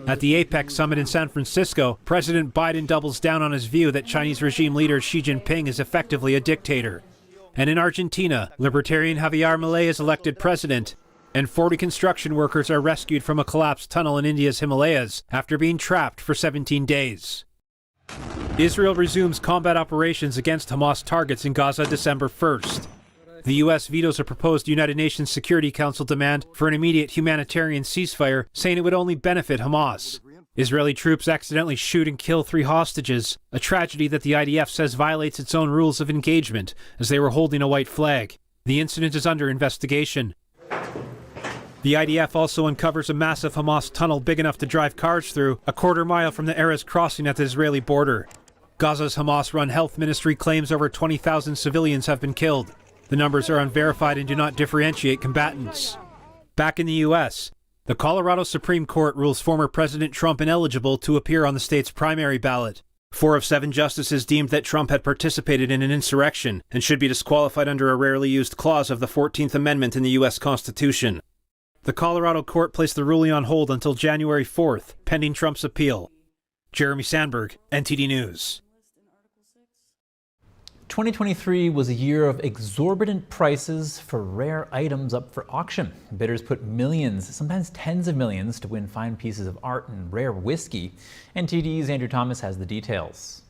At the APEC summit in San Francisco, President Biden doubles down on his view that Chinese regime leader Xi Jinping is effectively a dictator. And in Argentina, Libertarian Javier Milei is elected president, and 40 construction workers are rescued from a collapsed tunnel in India's Himalayas after being trapped for 17 days. Israel resumes combat operations against Hamas targets in Gaza December 1st. The U.S. vetoes a proposed United Nations Security Council demand for an immediate humanitarian ceasefire, saying it would only benefit Hamas. Israeli troops accidentally shoot and kill 3 hostages, a tragedy that the IDF says violates its own rules of engagement, as they were holding a white flag. The incident is under investigation. The IDF also uncovers a massive Hamas tunnel big enough to drive cars through, a quarter-mile from the Erez crossing at the Israeli border. Gaza's Hamas-run health ministry claims over 20,000 civilians have been killed. The numbers are unverified and do not differentiate combatants. Back in the U.S., the Colorado Supreme Court rules former President Trump ineligible to appear on the state's primary ballot. 4 of 7 justices deemed that Trump had participated in an insurrection and should be disqualified under a rarely used clause of the 14th Amendment in the U.S. Constitution. The Colorado court placed the ruling on hold until January 4th, pending Trump's appeal. Jeremy Sandberg, NTD News. 2023 was a year of exorbitant prices for rare items up for auction. Bidders put millions, sometimes tens of millions, to win fine pieces of art and rare whiskey. NTD's Andrew Thomas has the details.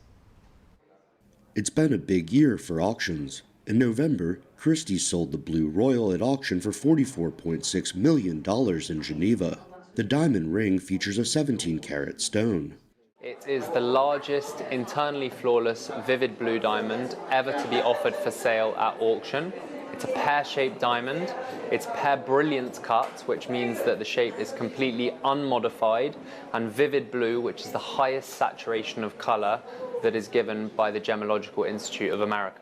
It's been a big year for auctions. In November, Christie's sold the Blue Royal at auction for $44.6 million in Geneva. The diamond ring features a 17-carat stone. It is the largest internally flawless vivid blue diamond ever to be offered for sale at auction. It's a pear-shaped diamond. It's pear brilliance cut, which means that the shape is completely unmodified, and vivid blue, which is the highest saturation of color that is given by the Gemological Institute of America.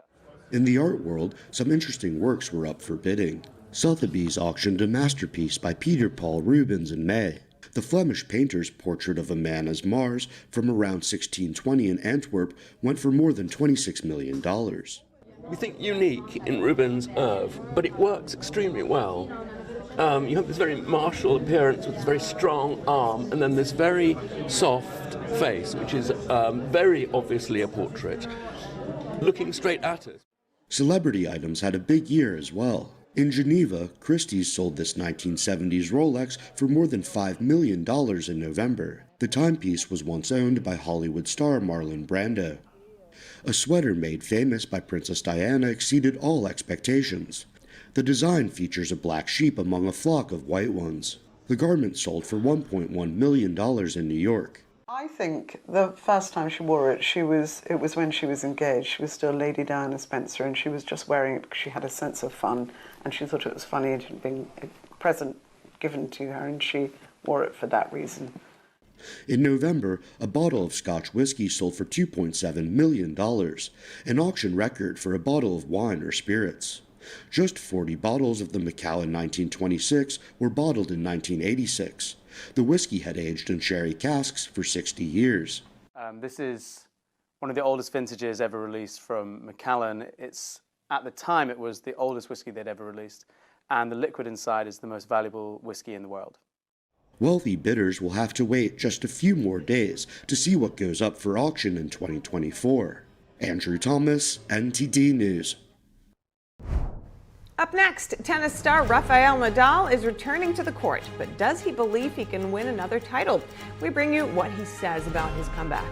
In the art world, some interesting works were up for bidding. Sotheby's auctioned a masterpiece by Peter Paul Rubens in May. The Flemish painter's portrait of a man as Mars from around 1620 in Antwerp went for more than $26 million. We think unique in Rubens' oeuvre, but it works extremely well. You have this very martial appearance with this very strong arm, and then this very soft face, which is very obviously a portrait, looking straight at us. Celebrity items had a big year as well. In Geneva, Christie's sold this 1970s Rolex for more than $5 million in November. The timepiece was once owned by Hollywood star Marlon Brando. A sweater made famous by Princess Diana exceeded all expectations. The design features a black sheep among a flock of white ones. The garment sold for $1.1 million in New York. I think the first time she wore it, it was when she was engaged. She was still Lady Diana Spencer, and she was just wearing it because she had a sense of fun, and she thought it was funny. It had been a present given to her, and she wore it for that reason. In November, a bottle of Scotch whiskey sold for $2.7 million, an auction record for a bottle of wine or spirits. Just 40 bottles of the Macallan 1926 were bottled in 1986. The whiskey had aged in sherry casks for 60 years. This is one of the oldest vintages ever released from Macallan. At the time, it was the oldest whiskey they'd ever released, and the liquid inside is the most valuable whiskey in the world. Wealthy bidders will have to wait just a few more days to see what goes up for auction in 2024. Andrew Thomas, NTD News. Up next, tennis star Rafael Nadal is returning to the court, but does he believe he can win another title? We bring you what he says about his comeback.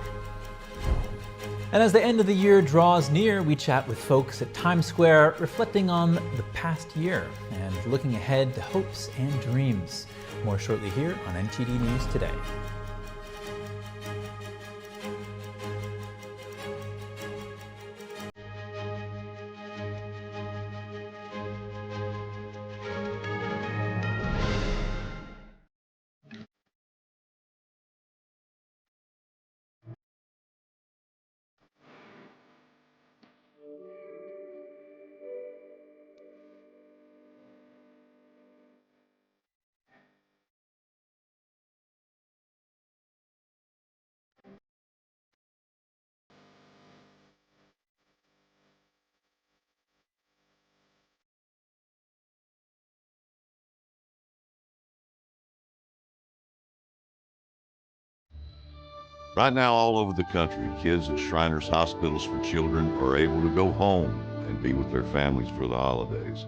And as the end of the year draws near, we chat with folks at Times Square, reflecting on the past year and looking ahead to hopes and dreams. More shortly here on NTD News Today. Right now, all over the country, kids at Shriners Hospitals for Children are able to go home and be with their families for the holidays.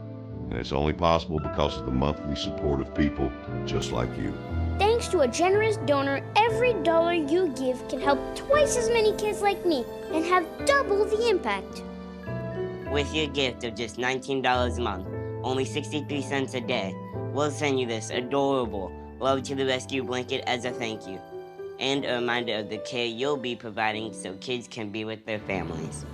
And it's only possible because of the monthly support of people just like you. Thanks to a generous donor, every dollar you give can help twice as many kids like me and have double the impact. With your gift of just $19 a month, only 63 cents a day, we'll send you this adorable Love to the Rescue blanket as a thank you, and a reminder of the care you'll be providing so kids can be with their families.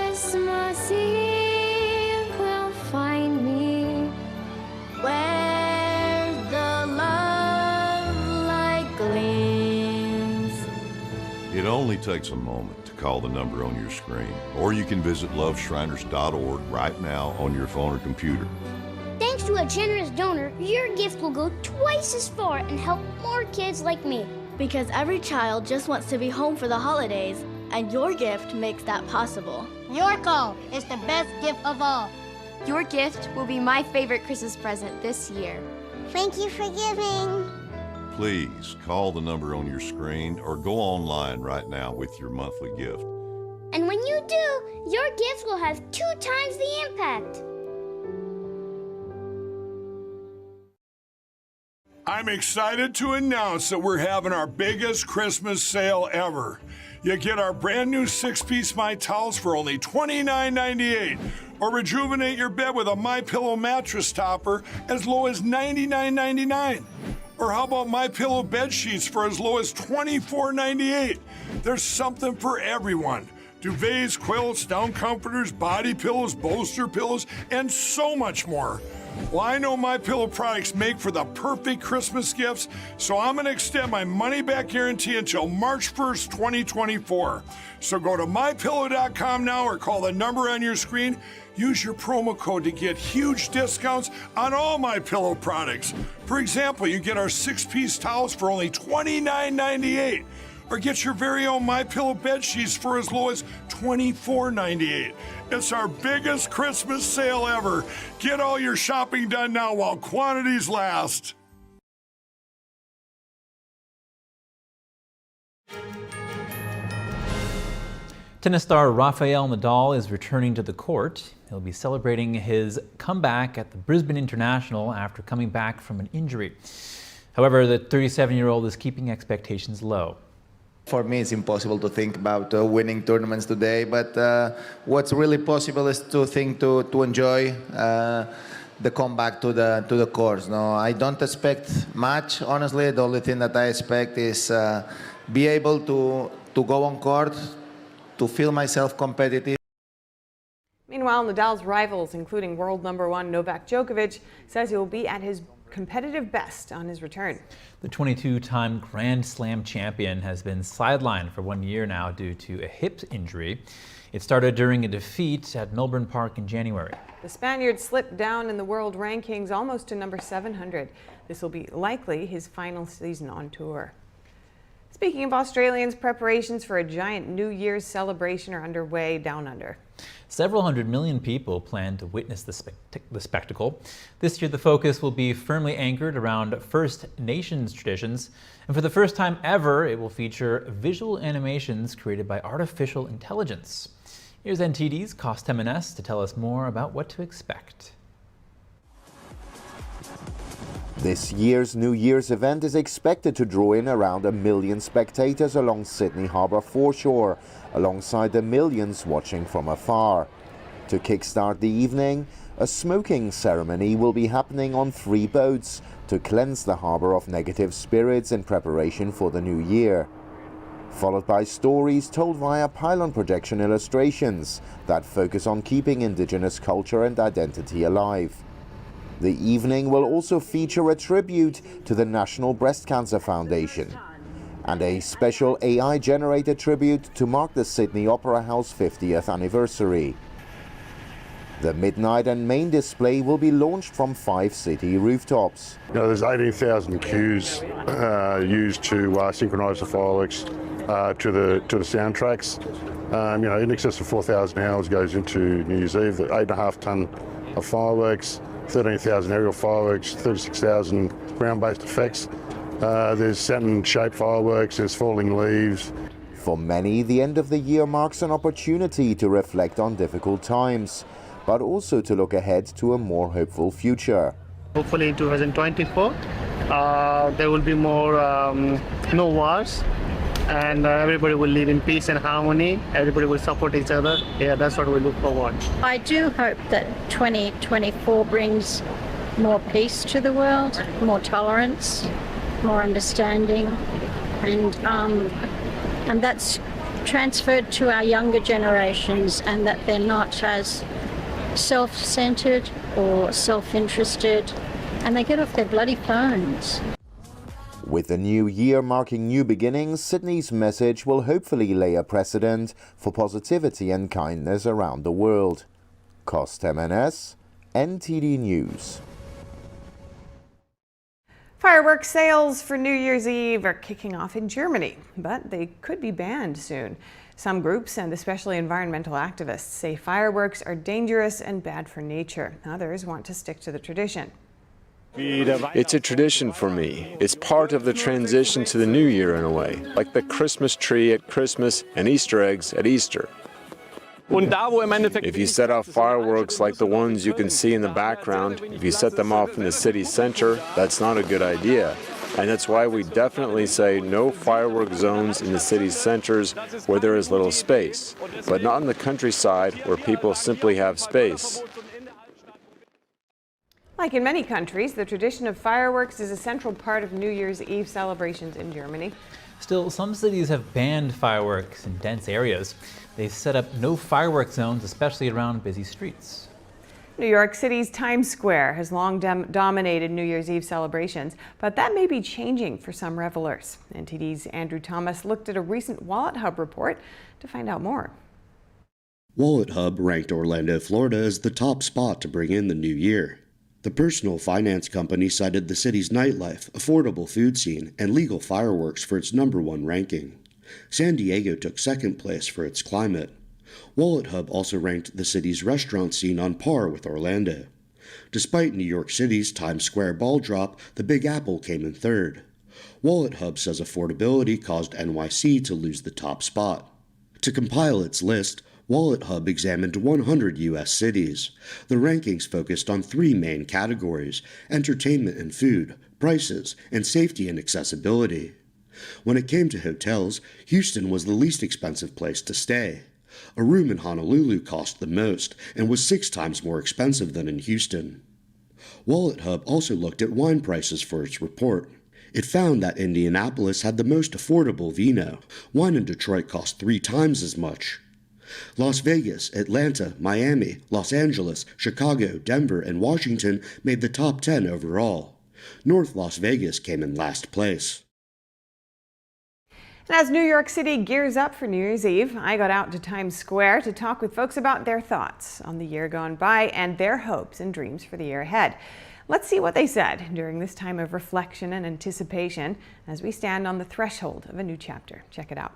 Christmas Eve will find me where the love light gleams. It only takes a moment to call the number on your screen, or you can visit loveshriners.org right now on your phone or computer. Thanks to a generous donor, your gift will go twice as far and help more kids like me. Because every child just wants to be home for the holidays, and your gift makes that possible. Your call is the best gift of all. Your gift will be my favorite Christmas present this year. Thank you for giving. Please call the number on your screen or go online right now with your monthly gift. And when you do, your gift will have 2 times the impact. I'm excited to announce that we're having our biggest Christmas sale ever. You get our brand new 6-piece My Towels for only $29.98, or rejuvenate your bed with a MyPillow mattress topper as low as $99.99. Or how about MyPillow bed sheets for as low as $24.98? There's something for everyone. Duvets, quilts, down comforters, body pillows, bolster pillows, and so much more. Well, I know MyPillow products make for the perfect Christmas gifts, so I'm going to extend my money-back guarantee until March 1st, 2024. So go to MyPillow.com now or call the number on your screen. Use your promo code to get huge discounts on all MyPillow products. For example, you get our 6-piece towels for only $29.98. Or get your very own MyPillow bed sheets for as low as $24.98. It's our biggest Christmas sale ever. Get all your shopping done now while quantities last. Tennis star Rafael Nadal is returning to the court. He'll be celebrating his comeback at the Brisbane International after coming back from an injury. However, the 37-year-old is keeping expectations low. For me, it's impossible to think about winning tournaments today, but what's really possible is to think to enjoy the comeback to the course. No, I don't expect much, honestly. The only thing that I expect is be able to go on court, to feel myself competitive. Meanwhile, Nadal's rivals, including world #1 Novak Djokovic, says he will be at his competitive best on his return. The 22-time Grand Slam champion has been sidelined for 1 year now due to a hip injury. It started during a defeat at Melbourne Park in January. The Spaniard slipped down in the world rankings almost to number 700. This will be likely his final season on tour. Speaking of Australians, preparations for a giant New Year's celebration are underway down under. Several hundred million people plan to witness the spectacle. This year, the focus will be firmly anchored around First Nations traditions. And for the first time ever, it will feature visual animations created by artificial intelligence. Here's NTD's Cost M&S to tell us more about what to expect. This year's New Year's event is expected to draw in around 1 million spectators along Sydney Harbour foreshore, alongside the millions watching from afar. To kickstart the evening, a smoking ceremony will be happening on 3 boats to cleanse the harbour of negative spirits in preparation for the new year. Followed by stories told via pylon projection illustrations that focus on keeping Indigenous culture and identity alive. The evening will also feature a tribute to the National Breast Cancer Foundation and a special AI-generated tribute to mark the Sydney Opera House 50th anniversary. The midnight and main display will be launched from 5 city rooftops. There's 18,000 cues used to synchronise the fireworks to the soundtracks. In excess of 4,000 hours goes into New Year's Eve. 8.5 tonne of fireworks, 13,000 aerial fireworks, 36,000 ground-based effects. There's Saturn-shaped fireworks, there's falling leaves. For many, the end of the year marks an opportunity to reflect on difficult times, but also to look ahead to a more hopeful future. Hopefully in 2024, there will be more no wars, and everybody will live in peace and harmony. Everybody will support each other. Yeah, that's what we look forward. I do hope that 2024 brings more peace to the world, more tolerance, more understanding, and that's transferred to our younger generations, and that they're not as self-centered or self-interested, and they get off their bloody phones. With the new year marking new beginnings, Sydney's message will hopefully lay a precedent for positivity and kindness around the world. Cost MNS, NTD News. Fireworks sales for New Year's Eve are kicking off in Germany, but they could be banned soon. Some groups, and especially environmental activists, say fireworks are dangerous and bad for nature. Others want to stick to the tradition. It's a tradition for me. It's part of the transition to the new year in a way, like the Christmas tree at Christmas and Easter eggs at Easter. If you set off fireworks like the ones you can see in the background, if you set them off in the city center, that's not a good idea. And that's why we definitely say no firework zones in the city centers where there is little space, but not in the countryside where people simply have space. Like in many countries, the tradition of fireworks is a central part of New Year's Eve celebrations in Germany. Still, some cities have banned fireworks in dense areas. They've set up no fireworks zones, especially around busy streets. New York City's Times Square has long dominated New Year's Eve celebrations, but that may be changing for some revelers. NTD's Andrew Thomas looked at a recent Wallet Hub report to find out more. Wallet Hub ranked Orlando, Florida as the top spot to bring in the new year. The personal finance company cited the city's nightlife, affordable food scene, and legal fireworks for its #1 ranking. San Diego took second place for its climate. Wallet Hub also ranked the city's restaurant scene on par with Orlando. Despite New York City's Times Square ball drop, the Big Apple came in third. Wallet Hub says affordability caused NYC to lose the top spot. To compile its list, Wallet Hub examined 100 U.S. cities. The rankings focused on 3 main categories: entertainment and food, prices, and safety and accessibility. When it came to hotels, Houston was the least expensive place to stay. A room in Honolulu cost the most and was 6 times more expensive than in Houston. Wallet Hub also looked at wine prices for its report. It found that Indianapolis had the most affordable vino. Wine in Detroit cost 3 times as much. Las Vegas, Atlanta, Miami, Los Angeles, Chicago, Denver, and Washington made the top 10 overall. North Las Vegas came in last place. And as New York City gears up for New Year's Eve, I got out to Times Square to talk with folks about their thoughts on the year gone by and their hopes and dreams for the year ahead. Let's see what they said during this time of reflection and anticipation as we stand on the threshold of a new chapter. Check it out.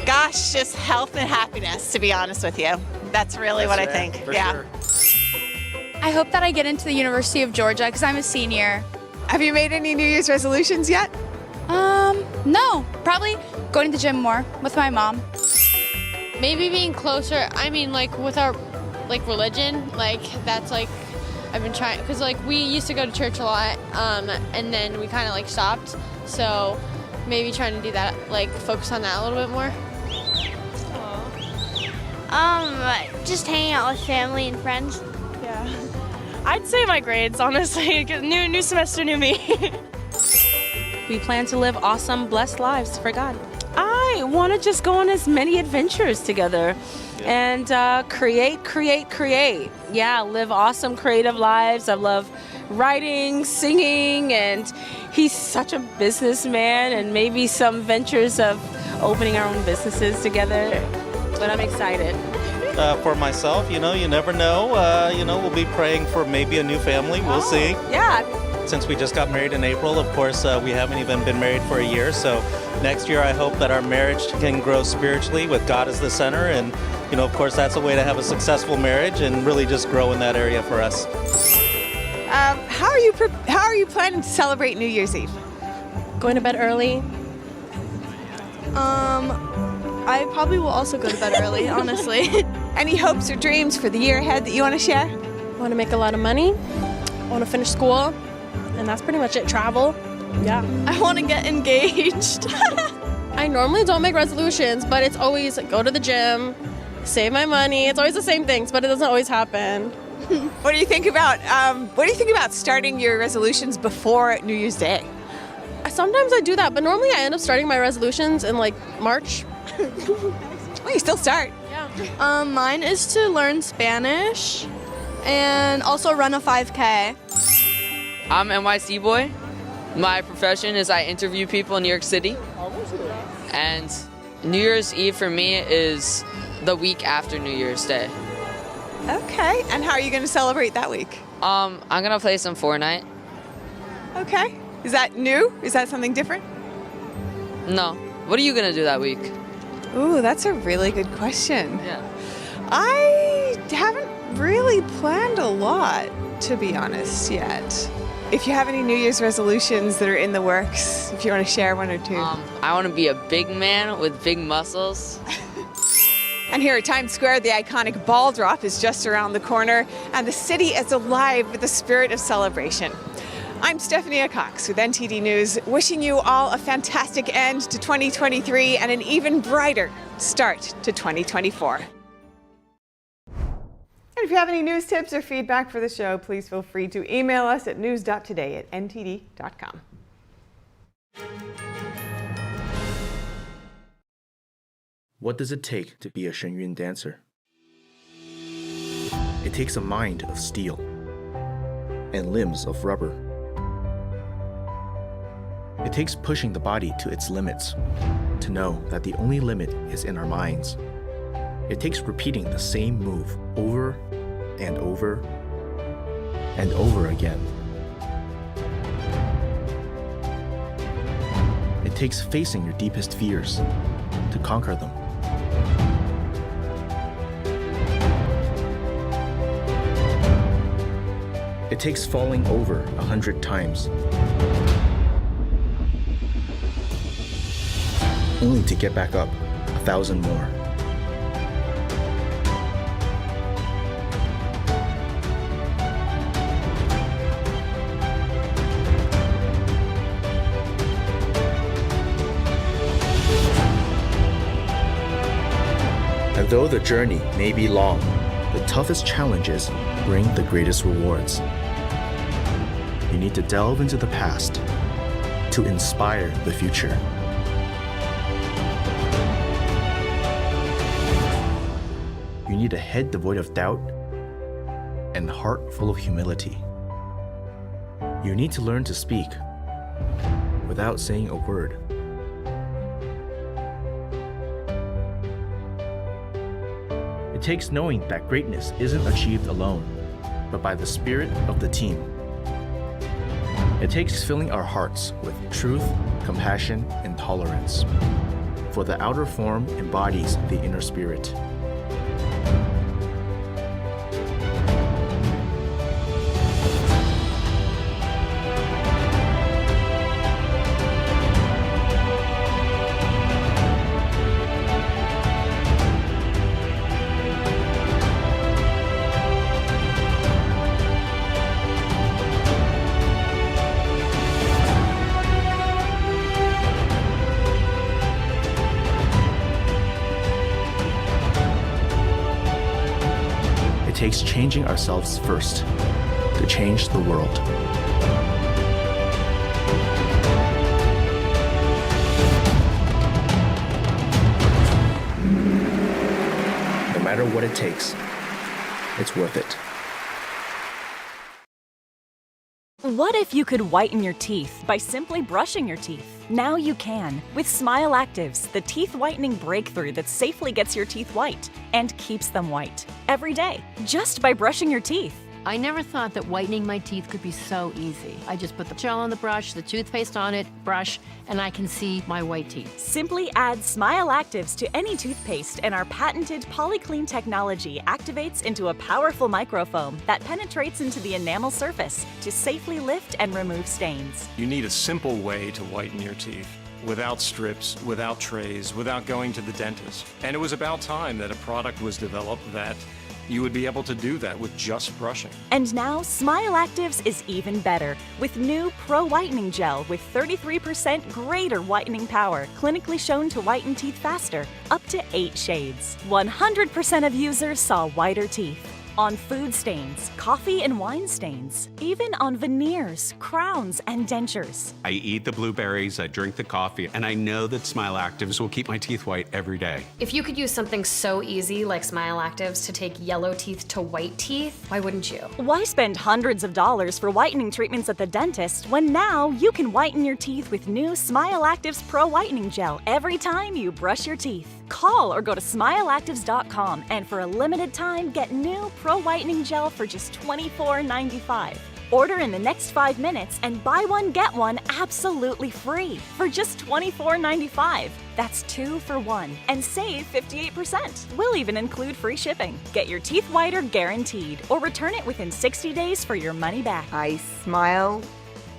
Gosh, just health and happiness, to be honest with you. That's really what I think. Yeah. Sure. I hope that I get into the University of Georgia because I'm a senior. Have you made any New Year's resolutions yet? No. Probably going to the gym more with my mom. Maybe being closer, with our, religion, that's, I've been trying, because, we used to go to church a lot, and then we kind of, stopped, so maybe trying to do that, focus on that a little bit more. Just hanging out with family and friends. Yeah. I'd say my grades, honestly. New semester, new me. We plan to live awesome, blessed lives for God. I want to just go on as many adventures together and create. Yeah, live awesome, creative lives. I love writing, singing, and he's such a businessman, and maybe some ventures of opening our own businesses together. But I'm excited. For myself, you never know. We'll be praying for maybe a new family. We'll see. Yeah, since we just got married in April. Of course, we haven't even been married for a year. So next year, I hope that our marriage can grow spiritually with God as the center. And, of course, that's a way to have a successful marriage and really just grow in that area for us. How are you planning to celebrate New Year's Eve? Going to bed early. I probably will also go to bed early, honestly. Any hopes or dreams for the year ahead that you want to share? I want to make a lot of money. I want to finish school. And that's pretty much it. Travel. Yeah. I want to get engaged. I normally don't make resolutions, but it's always go to the gym, save my money. It's always the same things, but it doesn't always happen. What do you think about starting your resolutions before New Year's Day? Sometimes I do that, but normally I end up starting my resolutions in like March. Well, you still start. Yeah. Mine is to learn Spanish and also run a 5K. I'm NYC boy. My profession is I interview people in New York City. And New Year's Eve for me is the week after New Year's Day. Okay. And how are you going to celebrate that week? I'm going to play some Fortnite. Okay. Is that new? Is that something different? No. What are you going to do that week? Ooh, that's a really good question. Yeah. I haven't really planned a lot, to be honest, yet. If you have any New Year's resolutions that are in the works, if you want to share one or two. I want to be a big man with big muscles. And here at Times Square, the iconic ball drop is just around the corner, and the city is alive with the spirit of celebration. I'm Stephanie Cox with NTD News, wishing you all a fantastic end to 2023 and an even brighter start to 2024. And if you have any news tips or feedback for the show, please feel free to email us at news.today@ntd.com. What does it take to be a Shenyun dancer? It takes a mind of steel and limbs of rubber. It takes pushing the body to its limits to know that the only limit is in our minds. It takes repeating the same move over and over and over again. It takes facing your deepest fears to conquer them. It takes falling over 100 times, only to get back up 1,000 more. And though the journey may be long, the toughest challenges bring the greatest rewards. You need to delve into the past to inspire the future. You need a head devoid of doubt and a heart full of humility. You need to learn to speak without saying a word. It takes knowing that greatness isn't achieved alone, but by the spirit of the team. It takes filling our hearts with truth, compassion, and tolerance, for the outer form embodies the inner spirit. It takes changing ourselves first to change the world. No matter what it takes, it's worth it. What if you could whiten your teeth by simply brushing your teeth? Now you can with Smile Actives, the teeth whitening breakthrough that safely gets your teeth white and keeps them white every day just by brushing your teeth. I never thought that whitening my teeth could be so easy. I just put the gel on the brush, the toothpaste on it, brush, and I can see my white teeth. Simply add Smile Actives to any toothpaste and our patented PolyClean technology activates into a powerful microfoam that penetrates into the enamel surface to safely lift and remove stains. You need a simple way to whiten your teeth. Without strips, without trays, without going to the dentist. And it was about time that a product was developed that you would be able to do that with just brushing. And now, Smile Actives is even better with new Pro Whitening Gel with 33% greater whitening power, clinically shown to whiten teeth faster, up to 8 shades. 100% of users saw whiter teeth. On food stains, coffee and wine stains, even on veneers, crowns, and dentures. I eat the blueberries, I drink the coffee, and I know that Smile Actives will keep my teeth white every day. If you could use something so easy like Smile Actives to take yellow teeth to white teeth, why wouldn't you? Why spend hundreds of dollars for whitening treatments at the dentist when now you can whiten your teeth with new Smile Actives Pro Whitening Gel every time you brush your teeth? Call or go to smileactives.com and for a limited time get new Pro Whitening Gel for just $24.95. Order in the next 5 minutes and buy one get one absolutely free for just $24.95. That's 2 for 1 and save 58%. We'll even include free shipping. Get your teeth whiter guaranteed or return it within 60 days for your money back. I smile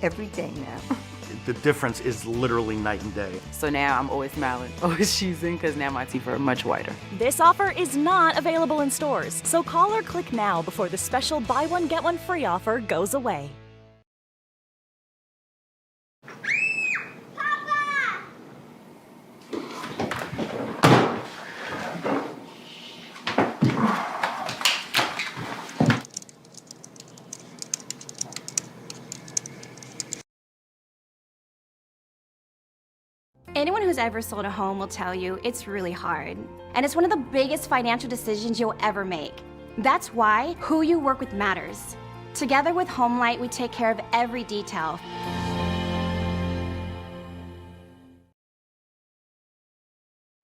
every day now. The difference is literally night and day. So now I'm always smiling, always cheesing, because now my teeth are much whiter. This offer is not available in stores, so call or click now before the special buy one get one free offer goes away. Anyone who's ever sold a home will tell you it's really hard. And it's one of the biggest financial decisions you'll ever make. That's why who you work with matters. Together with HomeLight, we take care of every detail.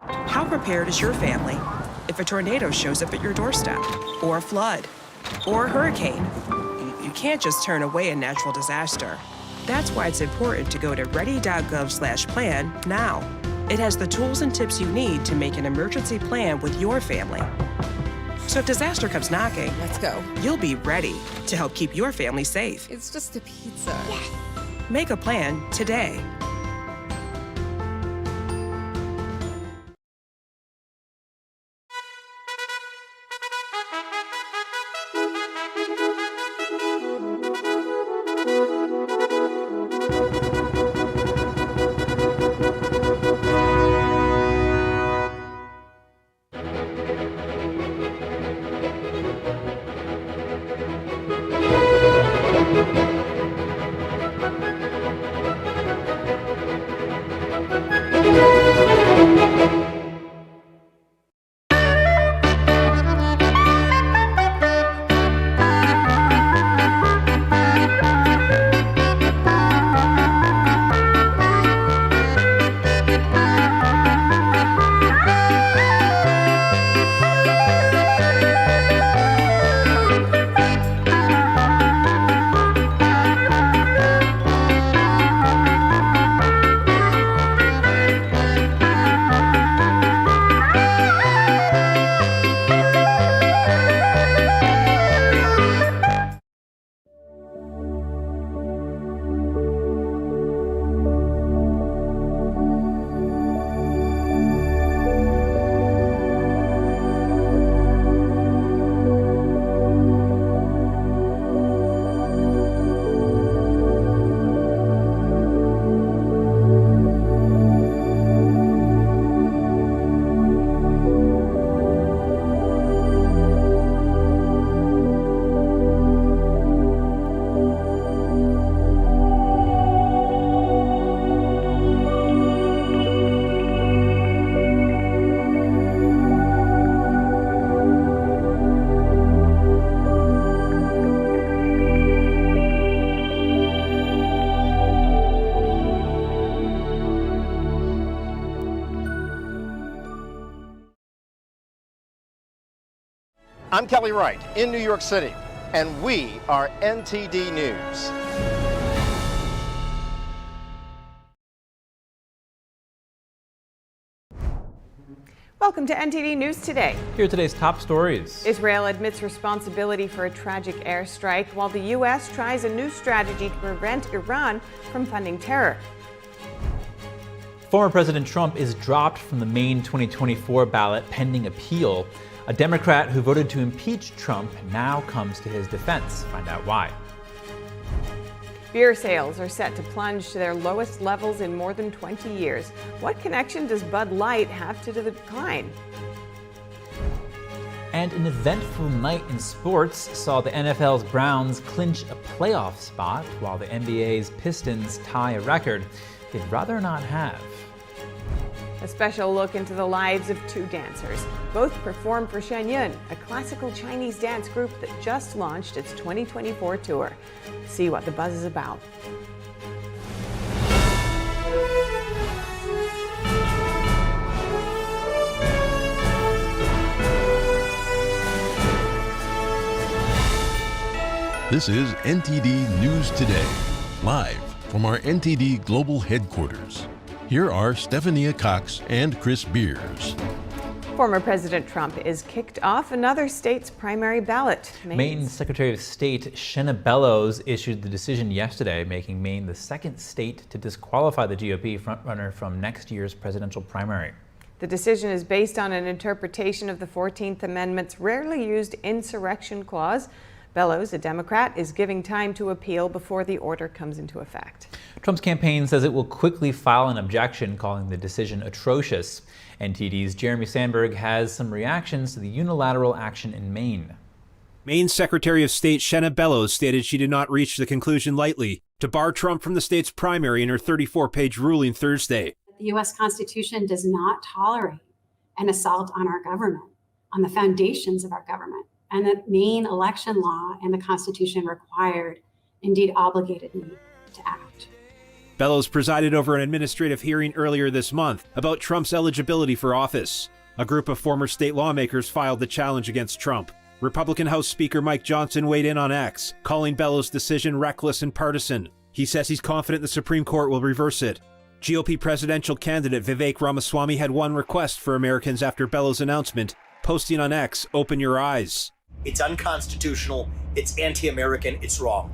How prepared is your family if a tornado shows up at your doorstep, or a flood, or a hurricane? You can't just turn away a natural disaster. That's why it's important to go to ready.gov/plan now. It has the tools and tips you need to make an emergency plan with your family. So if disaster comes knocking, let's go. You'll be ready to help keep your family safe. It's just a pizza. Yes. Make a plan today. I'm Kelly Wright in New York City, and we are NTD News. Welcome to NTD News Today. Here are today's top stories. Israel admits responsibility for a tragic airstrike, while the U.S. tries a new strategy to prevent Iran from funding terror. Former President Trump is dropped from the Maine 2024 ballot pending appeal. A Democrat who voted to impeach Trump now comes to his defense. Find out why. Beer sales are set to plunge to their lowest levels in more than 20 years. What connection does Bud Light have to the decline? And an eventful night in sports saw the NFL's Browns clinch a playoff spot, while the NBA's Pistons tie a record they'd rather not have. A special look into the lives of two dancers. Both perform for Shenyun, a classical Chinese dance group that just launched its 2024 tour. See what the buzz is about. This is NTD News Today, live from our NTD Global Headquarters. Here are Stephania Cox and Chris Beers. Former President Trump is kicked off another state's primary ballot. Maine Secretary of State Shenna Bellows issued the decision yesterday, making Maine the second state to disqualify the GOP frontrunner from next year's presidential primary. The decision is based on an interpretation of the 14th Amendment's rarely used insurrection clause. Bellows, a Democrat, is giving time to appeal before the order comes into effect. Trump's campaign says it will quickly file an objection, calling the decision atrocious. NTD's Jeremy Sandberg has some reactions to the unilateral action in Maine. Maine Secretary of State Shenna Bellows stated she did not reach the conclusion lightly to bar Trump from the state's primary in her 34-page ruling Thursday. The U.S. Constitution does not tolerate an assault on our government, on the foundations of our government. And that Maine election law and the Constitution required, indeed obligated me to act. Bellows presided over an administrative hearing earlier this month about Trump's eligibility for office. A group of former state lawmakers filed the challenge against Trump. Republican House Speaker Mike Johnson weighed in on X, calling Bellows' decision reckless and partisan. He says he's confident the Supreme Court will reverse it. GOP presidential candidate Vivek Ramaswamy had one request for Americans after Bellows' announcement, posting on X, "Open your eyes." It's unconstitutional, it's anti-American, it's wrong.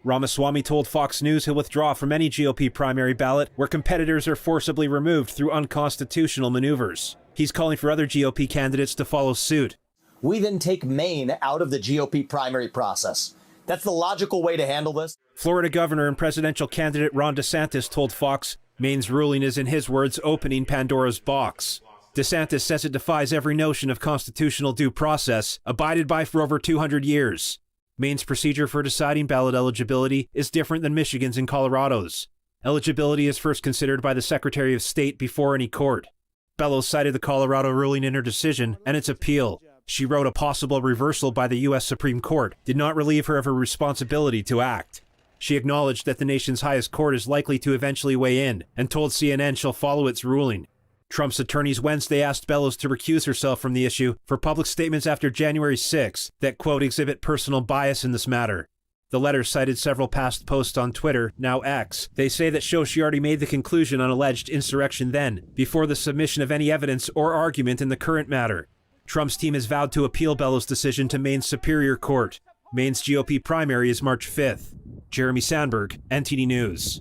Ramaswamy told Fox News he'll withdraw from any GOP primary ballot where competitors are forcibly removed through unconstitutional maneuvers. He's calling for other GOP candidates to follow suit. We then take Maine out of the GOP primary process. That's the logical way to handle this. Florida Governor and presidential candidate Ron DeSantis told Fox Maine's ruling is, in his words, opening Pandora's box. DeSantis says it defies every notion of constitutional due process, abided by for over 200 years. Maine's procedure for deciding ballot eligibility is different than Michigan's and Colorado's. Eligibility is first considered by the Secretary of State before any court. Bellows cited the Colorado ruling in her decision and its appeal. She wrote a possible reversal by the U.S. Supreme Court did not relieve her of her responsibility to act. She acknowledged that the nation's highest court is likely to eventually weigh in and told CNN she'll follow its ruling. Trump's attorneys Wednesday asked Bellows to recuse herself from the issue for public statements after January 6 that, quote, exhibit personal bias in this matter. The letter cited several past posts on Twitter, now X. They say that show she already made the conclusion on alleged insurrection then, before the submission of any evidence or argument in the current matter. Trump's team has vowed to appeal Bellows' decision to Maine's Superior Court. Maine's GOP primary is March 5th. Jeremy Sandberg, NTD News.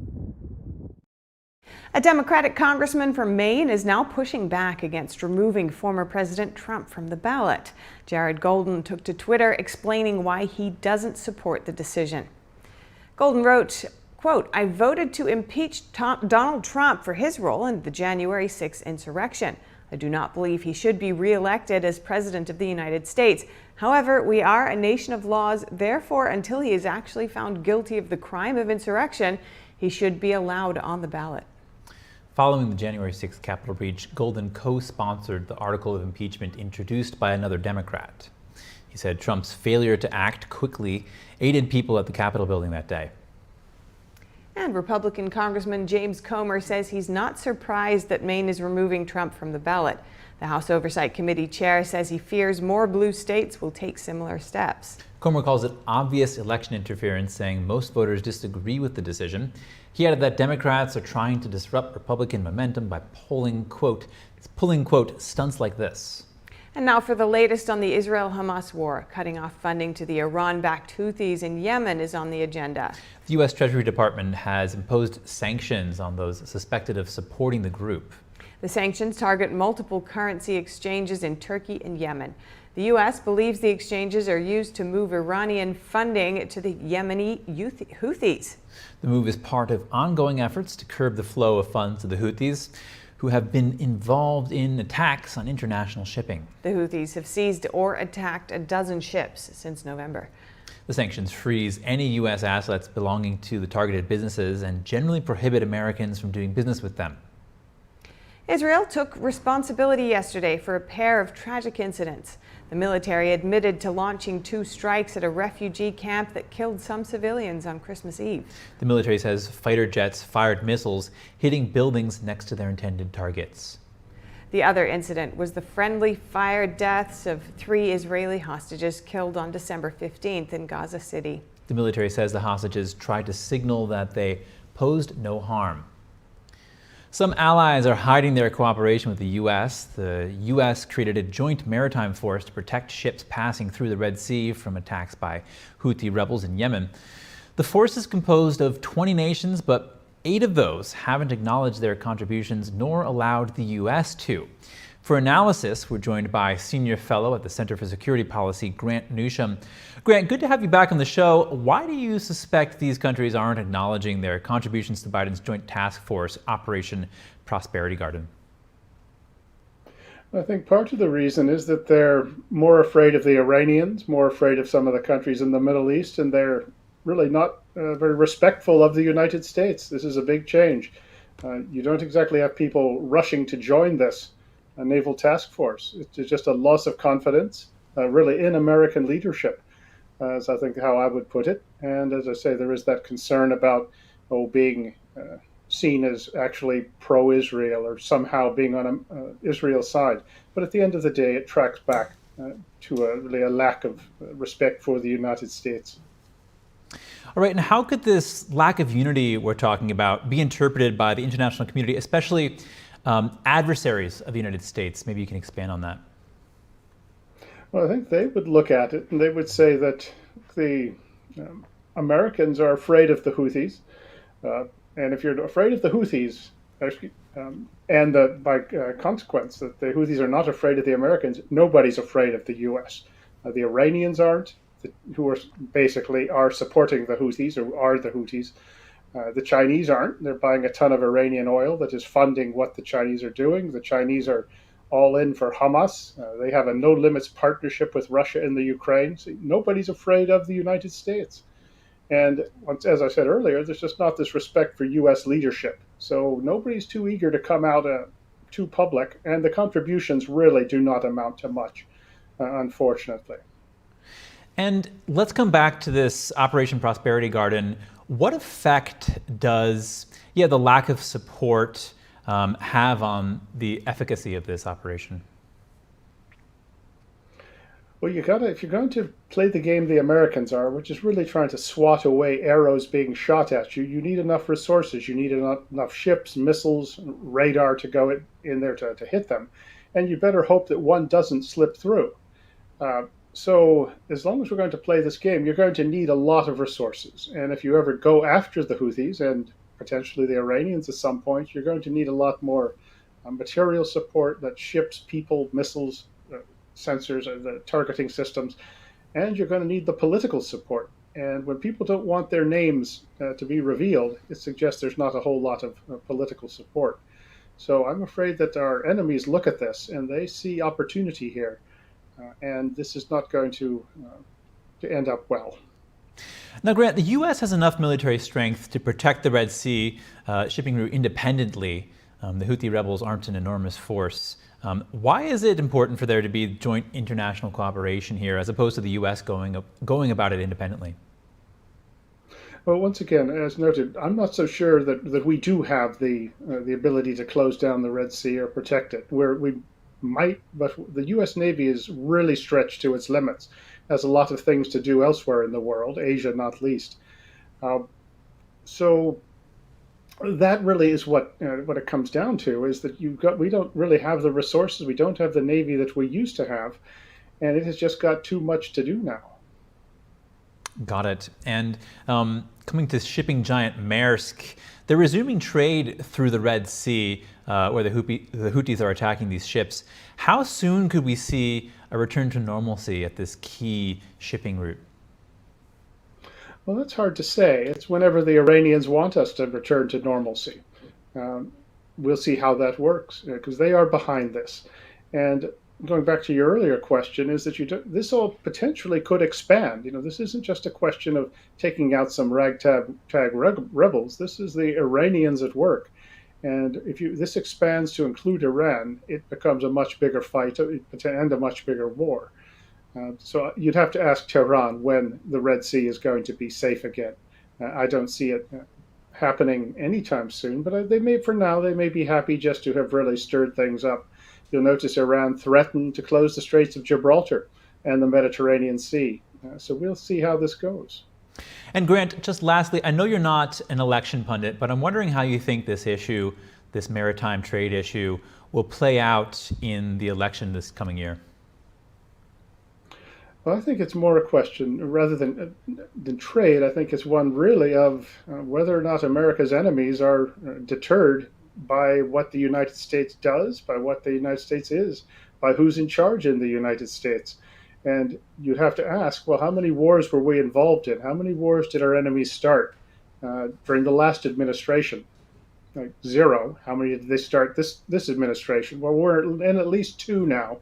A Democratic congressman from Maine is now pushing back against removing former President Trump from the ballot. Jared Golden took to Twitter explaining why he doesn't support the decision. Golden wrote, quote, "I voted to impeach Donald Trump for his role in the January 6th insurrection. I do not believe he should be reelected as President of the United States. However, we are a nation of laws. Therefore, until he is actually found guilty of the crime of insurrection, he should be allowed on the ballot." Following the January 6th Capitol breach, Golden co-sponsored the article of impeachment introduced by another Democrat. He said Trump's failure to act quickly aided people at the Capitol building that day. And Republican Congressman James Comer says he's not surprised that Maine is removing Trump from the ballot. The House Oversight Committee chair says he fears more blue states will take similar steps. Comer calls it obvious election interference, saying most voters disagree with the decision. He added that Democrats are trying to disrupt Republican momentum by pulling, quote, stunts like this. And now for the latest on the Israel-Hamas war. Cutting off funding to the Iran-backed Houthis in Yemen is on the agenda. The U.S. Treasury Department has imposed sanctions on those suspected of supporting the group. The sanctions target multiple currency exchanges in Turkey and Yemen. The U.S. believes the exchanges are used to move Iranian funding to the Yemeni Houthis. The move is part of ongoing efforts to curb the flow of funds to the Houthis, who have been involved in attacks on international shipping. The Houthis have seized or attacked a dozen ships since November. The sanctions freeze any U.S. assets belonging to the targeted businesses and generally prohibit Americans from doing business with them. Israel took responsibility yesterday for a pair of tragic incidents. The military admitted to launching 2 strikes at a refugee camp that killed some civilians on Christmas Eve. The military says fighter jets fired missiles, hitting buildings next to their intended targets. The other incident was the friendly fire deaths of 3 Israeli hostages killed on December 15th in Gaza City. The military says the hostages tried to signal that they posed no harm. Some allies are hiding their cooperation with the U.S. The U.S. created a joint maritime force to protect ships passing through the Red Sea from attacks by Houthi rebels in Yemen. The force is composed of 20 nations, but 8 of those haven't acknowledged their contributions nor allowed the U.S. to. For analysis, we're joined by Senior Fellow at the Center for Security Policy, Grant Newsham. Grant, good to have you back on the show. Why do you suspect these countries aren't acknowledging their contributions to Biden's Joint Task Force, Operation Prosperity Guardian? I think part of the reason is that they're more afraid of the Iranians, more afraid of some of the countries in the Middle East, and they're really not very respectful of the United States. This is a big change. You don't exactly have people rushing to join this a naval task force. It's just a loss of confidence, really, in American leadership, is I think how I would put it. And as I say, there is that concern about being seen as actually pro-Israel or somehow being on Israel's side. But at the end of the day, it tracks back to really a lack of respect for the United States. All right, and how could this lack of unity we're talking about be interpreted by the international community, especially adversaries of the United States? Maybe you can expand on that. Well, I think they would look at it and they would say that the Americans are afraid of the Houthis. And if you're afraid of the Houthis, and by consequence that the Houthis are not afraid of the Americans, nobody's afraid of the U.S. The Iranians aren't, who are basically supporting the Houthis, or are the Houthis. The Chinese aren't. They're buying a ton of Iranian oil that is funding what the Chinese are doing. The Chinese are all in for Hamas. They have a no-limits partnership with Russia in the Ukraine. So nobody's afraid of the United States. And as I said earlier, there's just not this respect for U.S. leadership. So nobody's too eager to come out too public, and the contributions really do not amount to much, unfortunately. And let's come back to this Operation Prosperity Guardian. What effect does the lack of support have on the efficacy of this operation? Well, if you're going to play the game the Americans are, which is really trying to swat away arrows being shot at you, you need enough resources. You need enough ships, missiles, radar to go in there to hit them. And you better hope that one doesn't slip through. So as long as we're going to play this game, you're going to need a lot of resources. And if you ever go after the Houthis and potentially the Iranians at some point, you're going to need a lot more material support, that ships, people, missiles, sensors, the targeting systems, and you're going to need the political support. And when people don't want their names to be revealed, it suggests there's not a whole lot of political support. So I'm afraid that our enemies look at this and they see opportunity here. And this is not going to end up well. Now, Grant, the U.S. has enough military strength to protect the Red Sea shipping route independently. The Houthi rebels aren't an enormous force. Why is it important for there to be joint international cooperation here, as opposed to the U.S. going about it independently? Well, once again, as noted, I'm not so sure that we do have the ability to close down the Red Sea or protect it. We might, but the U.S. Navy is really stretched to its limits. It has a lot of things to do elsewhere in the world, Asia not least. So that really is what it comes down to, is that we don't really have the resources. We don't have the Navy that we used to have, and it has just got too much to do now. Got it. And coming to shipping giant Maersk, they're resuming trade through the Red Sea, where the Houthis are attacking these ships. How soon could we see a return to normalcy at this key shipping route? Well, that's hard to say. It's whenever the Iranians want us to return to normalcy. We'll see how that works, because they are behind this. And going back to your earlier question, is that this all potentially could expand. This isn't just a question of taking out some ragtag rebels. This is the Iranians at work. And if this expands to include Iran, it becomes a much bigger fight and a much bigger war. So you'd have to ask Tehran when the Red Sea is going to be safe again. I don't see it happening anytime soon, but they may be happy just to have really stirred things up. You'll notice Iran threatened to close the Straits of Gibraltar and the Mediterranean Sea. So we'll see how this goes. And Grant, just lastly, I know you're not an election pundit, but I'm wondering how you think this issue, this maritime trade issue, will play out in the election this coming year. Well, I think it's more a question, rather than trade, I think it's one really of whether or not America's enemies are deterred by what the United States does, by what the United States is, by who's in charge in the United States. And you'd have to ask, well, how many wars were we involved in? How many wars did our enemies start during the last administration? Like 0. How many did they start this administration? Well, we're in at least 2 now,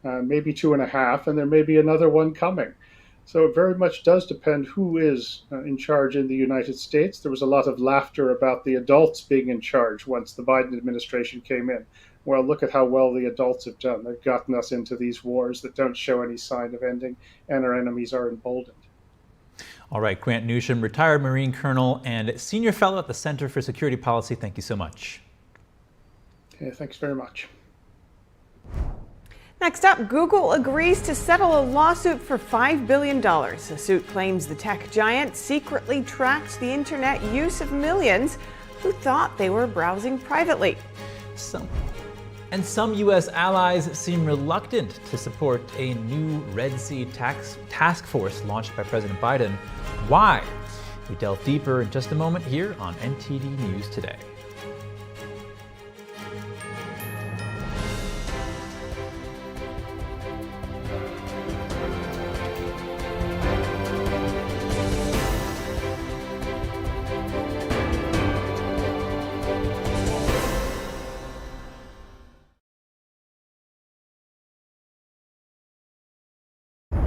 maybe 2.5, and there may be another one coming. So it very much does depend who is in charge in the United States. There was a lot of laughter about the adults being in charge once the Biden administration came in. Well, look at how well the adults have done. They've gotten us into these wars that don't show any sign of ending, and our enemies are emboldened. All right, Grant Newsham, retired Marine Colonel and Senior Fellow at the Center for Security Policy. Thank you so much. Okay, thanks very much. Next up, Google agrees to settle a lawsuit for $5 billion. The suit claims the tech giant secretly tracked the internet use of millions who thought they were browsing privately. Some U.S. allies seem reluctant to support a new Red Sea task force launched by President Biden. Why? We delve deeper in just a moment here on NTD News Today.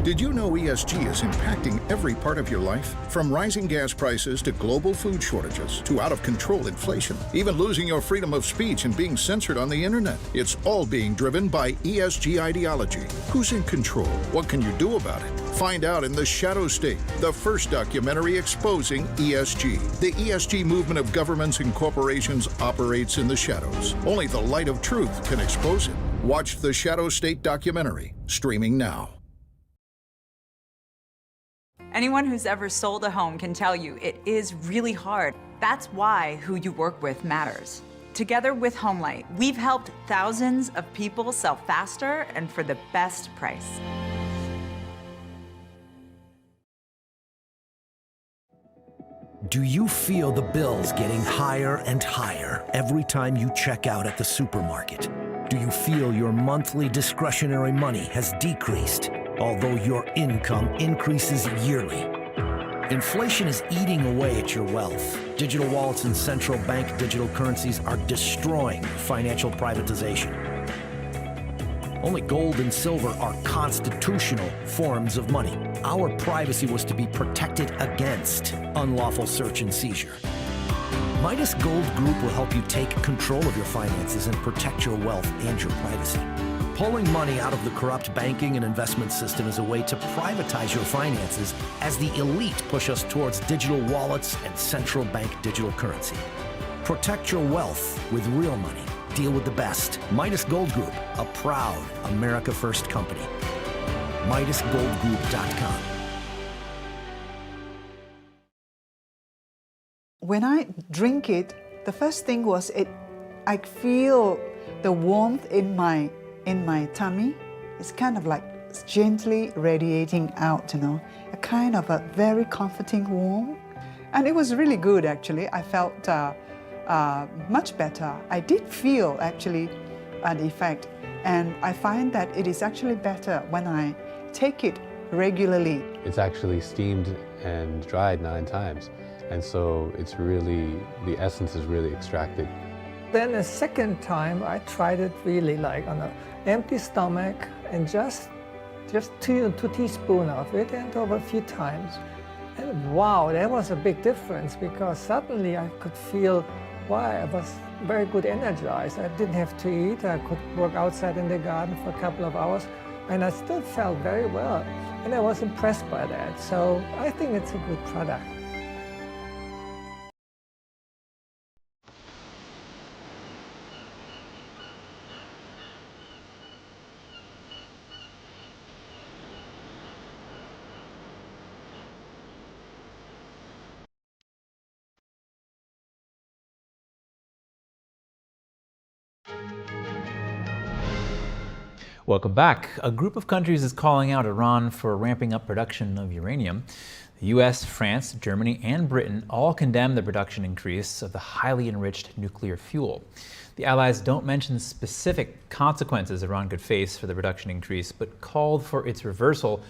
Did you know ESG is impacting every part of your life? From rising gas prices to global food shortages to out-of-control inflation, even losing your freedom of speech and being censored on the internet. It's all being driven by ESG ideology. Who's in control? What can you do about it? Find out in The Shadow State, the first documentary exposing ESG. The ESG movement of governments and corporations operates in the shadows. Only the light of truth can expose it. Watch The Shadow State documentary, streaming now. Anyone who's ever sold a home can tell you it is really hard. That's why who you work with matters. Together with Homelight, we've helped thousands of people sell faster and for the best price. Do you feel the bills getting higher and higher every time you check out at the supermarket? Do you feel your monthly discretionary money has decreased, although your income increases yearly? Inflation is eating away at your wealth. Digital wallets and central bank digital currencies are destroying financial privatization. Only gold and silver are constitutional forms of money. Our privacy was to be protected against unlawful search and seizure. Midas Gold Group will help you take control of your finances and protect your wealth and your privacy. Pulling money out of the corrupt banking and investment system is a way to privatize your finances as the elite push us towards digital wallets and central bank digital currency. Protect your wealth with real money. Deal with the best. Midas Gold Group, a proud America First company. MidasGoldGroup.com. When I drink it, the first thing was I feel the warmth in my tummy. It's kind of like gently radiating out, a kind of a very comforting warmth. And it was really good, actually. I felt much better. I did feel, actually, an effect. And I find that it is actually better when I take it regularly. It's actually steamed and dried 9 times. And so it's really, the essence is really extracted. Then the second time, I tried it really like on an empty stomach and just 2 teaspoons of it, and over a few times. And wow, that was a big difference, because suddenly I could feel, wow, I was very good energized. I didn't have to eat. I could work outside in the garden for a couple of hours, and I still felt very well. And I was impressed by that. So I think it's a good product. Welcome back. A group of countries is calling out Iran for ramping up production of uranium. The U.S., France, Germany, and Britain all condemn the production increase of the highly enriched nuclear fuel. The allies don't mention specific consequences Iran could face for the production increase, but called for its reversal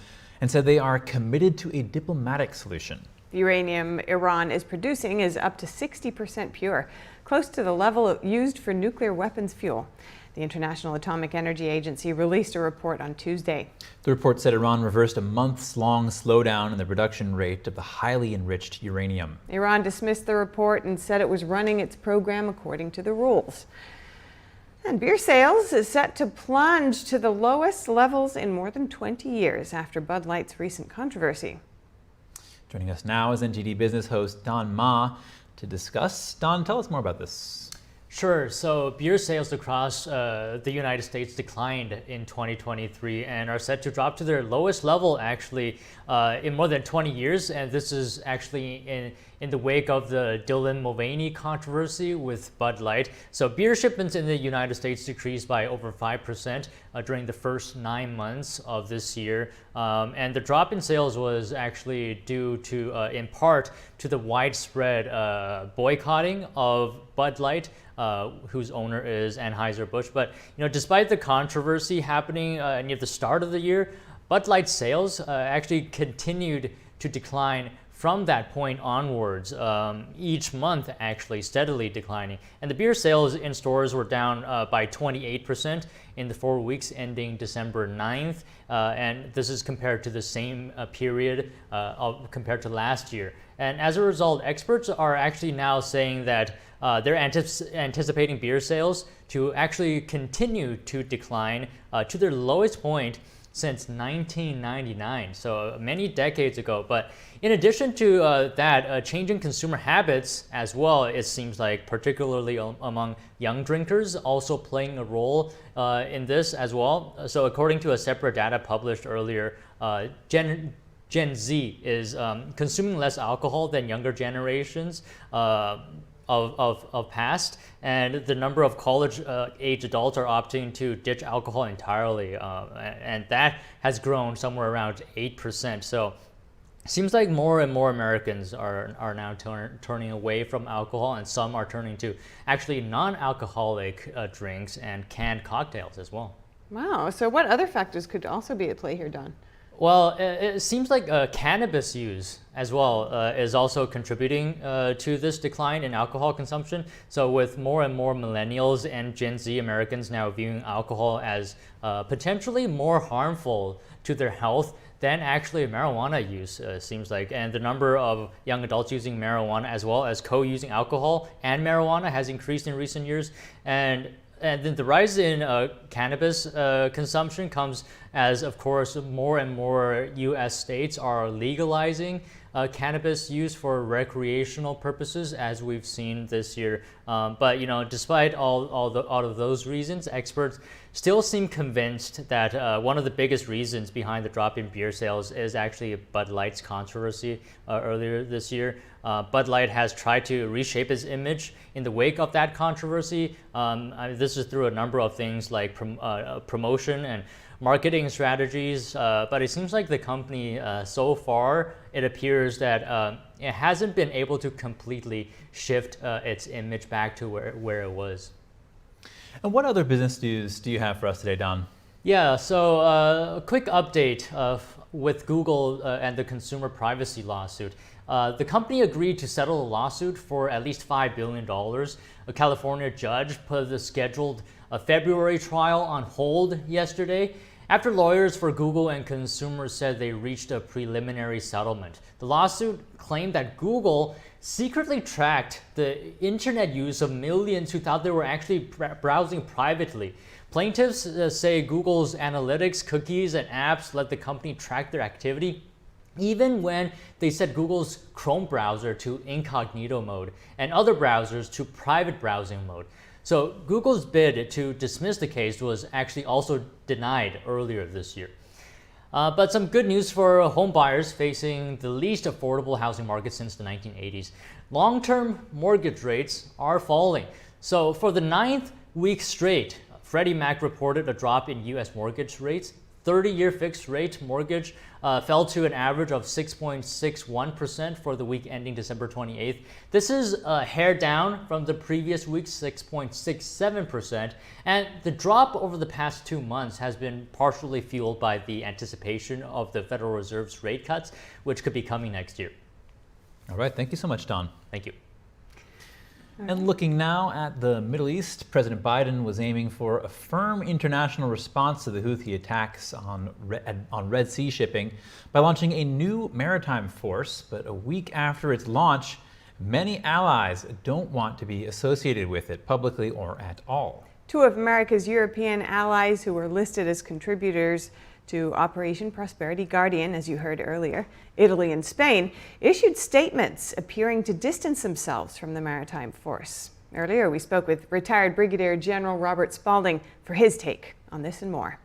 and said they are committed to a diplomatic solution. The uranium Iran is producing is up to 60% pure, close to the level used for nuclear weapons fuel. The International Atomic Energy Agency released a report on Tuesday. The report said Iran reversed a months-long slowdown in the production rate of the highly enriched uranium. Iran dismissed the report and said it was running its program according to the rules. And beer sales is set to plunge to the lowest levels in more than 20 years after Bud Light's recent controversy. Joining us now is NTD Business host Don Ma to discuss. Don, tell us more about this. Sure. So beer sales across the United States declined in 2023 and are set to drop to their lowest level actually in more than 20 years. And this is actually in the wake of the Dylan Mulvaney controversy with Bud Light. So beer shipments in the United States decreased by over 5% during the first 9 months of this year. And the drop in sales was actually due to, in part, to the widespread boycotting of Bud Light, whose owner is Anheuser-Busch. But despite the controversy happening near the start of the year, Bud Light sales actually continued to decline from that point onwards, each month actually steadily declining. And the beer sales in stores were down by 28% in the 4 weeks ending December 9th. And this is compared to the same period compared to last year. And as a result, experts are actually now saying that they're anticipating beer sales to actually continue to decline to their lowest point since 1999, so many decades ago. But in addition to that, changing consumer habits as well, it seems like, particularly among young drinkers, also playing a role in this as well. So according to a separate data published earlier, Gen Z is consuming less alcohol than younger generations of past, and the number of college age adults are opting to ditch alcohol entirely, and that has grown somewhere around 8%. So it seems like more and more Americans are now turning away from alcohol, and some are turning to actually non-alcoholic drinks and canned cocktails as well. Wow, so what other factors could also be at play here, Don? Well, it seems like cannabis use as well is also contributing to this decline in alcohol consumption. So with more and more millennials and Gen Z Americans now viewing alcohol as potentially more harmful to their health than actually marijuana use, seems like. And the number of young adults using marijuana as well as co-using alcohol and marijuana has increased in recent years. And And then the rise in cannabis consumption comes as, of course, more and more U.S. states are legalizing cannabis use for recreational purposes, as we've seen this year. But despite all of those reasons, experts still seem convinced that one of the biggest reasons behind the drop in beer sales is actually Bud Light's controversy earlier this year. Bud Light has tried to reshape its image in the wake of that controversy. This is through a number of things like promotion and marketing strategies, but it seems like the company so far, it appears that it hasn't been able to completely shift its image back to where it was. And what other business news do you have for us today, Don? Yeah, so a quick update with Google and the consumer privacy lawsuit. The company agreed to settle the lawsuit for at least $5 billion. A California judge put the scheduled February trial on hold yesterday after lawyers for Google and consumers said they reached a preliminary settlement. The lawsuit claimed that Google secretly tracked the internet use of millions who thought they were actually browsing privately. Plaintiffs say Google's analytics, cookies, and apps let the company track their activity, even when they set Google's Chrome browser to incognito mode and other browsers to private browsing mode. So Google's bid to dismiss the case was actually also denied earlier this year. But some good news for home buyers facing the least affordable housing market since the 1980s. Long-term mortgage rates are falling. So for the 9th week straight, Freddie Mac reported a drop in U.S. mortgage rates. 30-year fixed rate mortgage fell to an average of 6.61% for the week ending December 28th. This is a hair down from the previous week's 6.67%, and the drop over the past 2 months has been partially fueled by the anticipation of the Federal Reserve's rate cuts, which could be coming next year. All right, thank you so much, Don. Thank you. And looking now at the Middle East, President Biden was aiming for a firm international response to the Houthi attacks on Red Sea shipping by launching a new maritime force. But a week after its launch, many allies don't want to be associated with it publicly or at all. Two of America's European allies who were listed as contributors to Operation Prosperity Guardian, as you heard earlier, Italy and Spain, issued statements appearing to distance themselves from the maritime force. Earlier, we spoke with retired Brigadier General Robert Spalding for his take on this and more.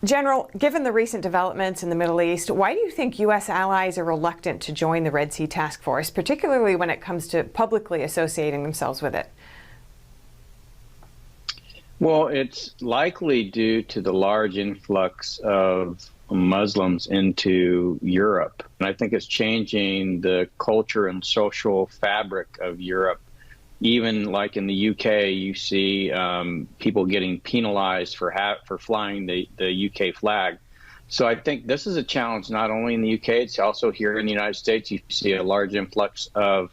General, given the recent developments in the Middle East, why do you think U.S. allies are reluctant to join the Red Sea Task Force, particularly when it comes to publicly associating themselves with it? Well, it's likely due to the large influx of Muslims into Europe. And I think it's changing the culture and social fabric of Europe. Even like in the UK, you see people getting penalized for flying the UK flag. So I think this is a challenge not only in the UK, it's also here in the United States. You see a large influx of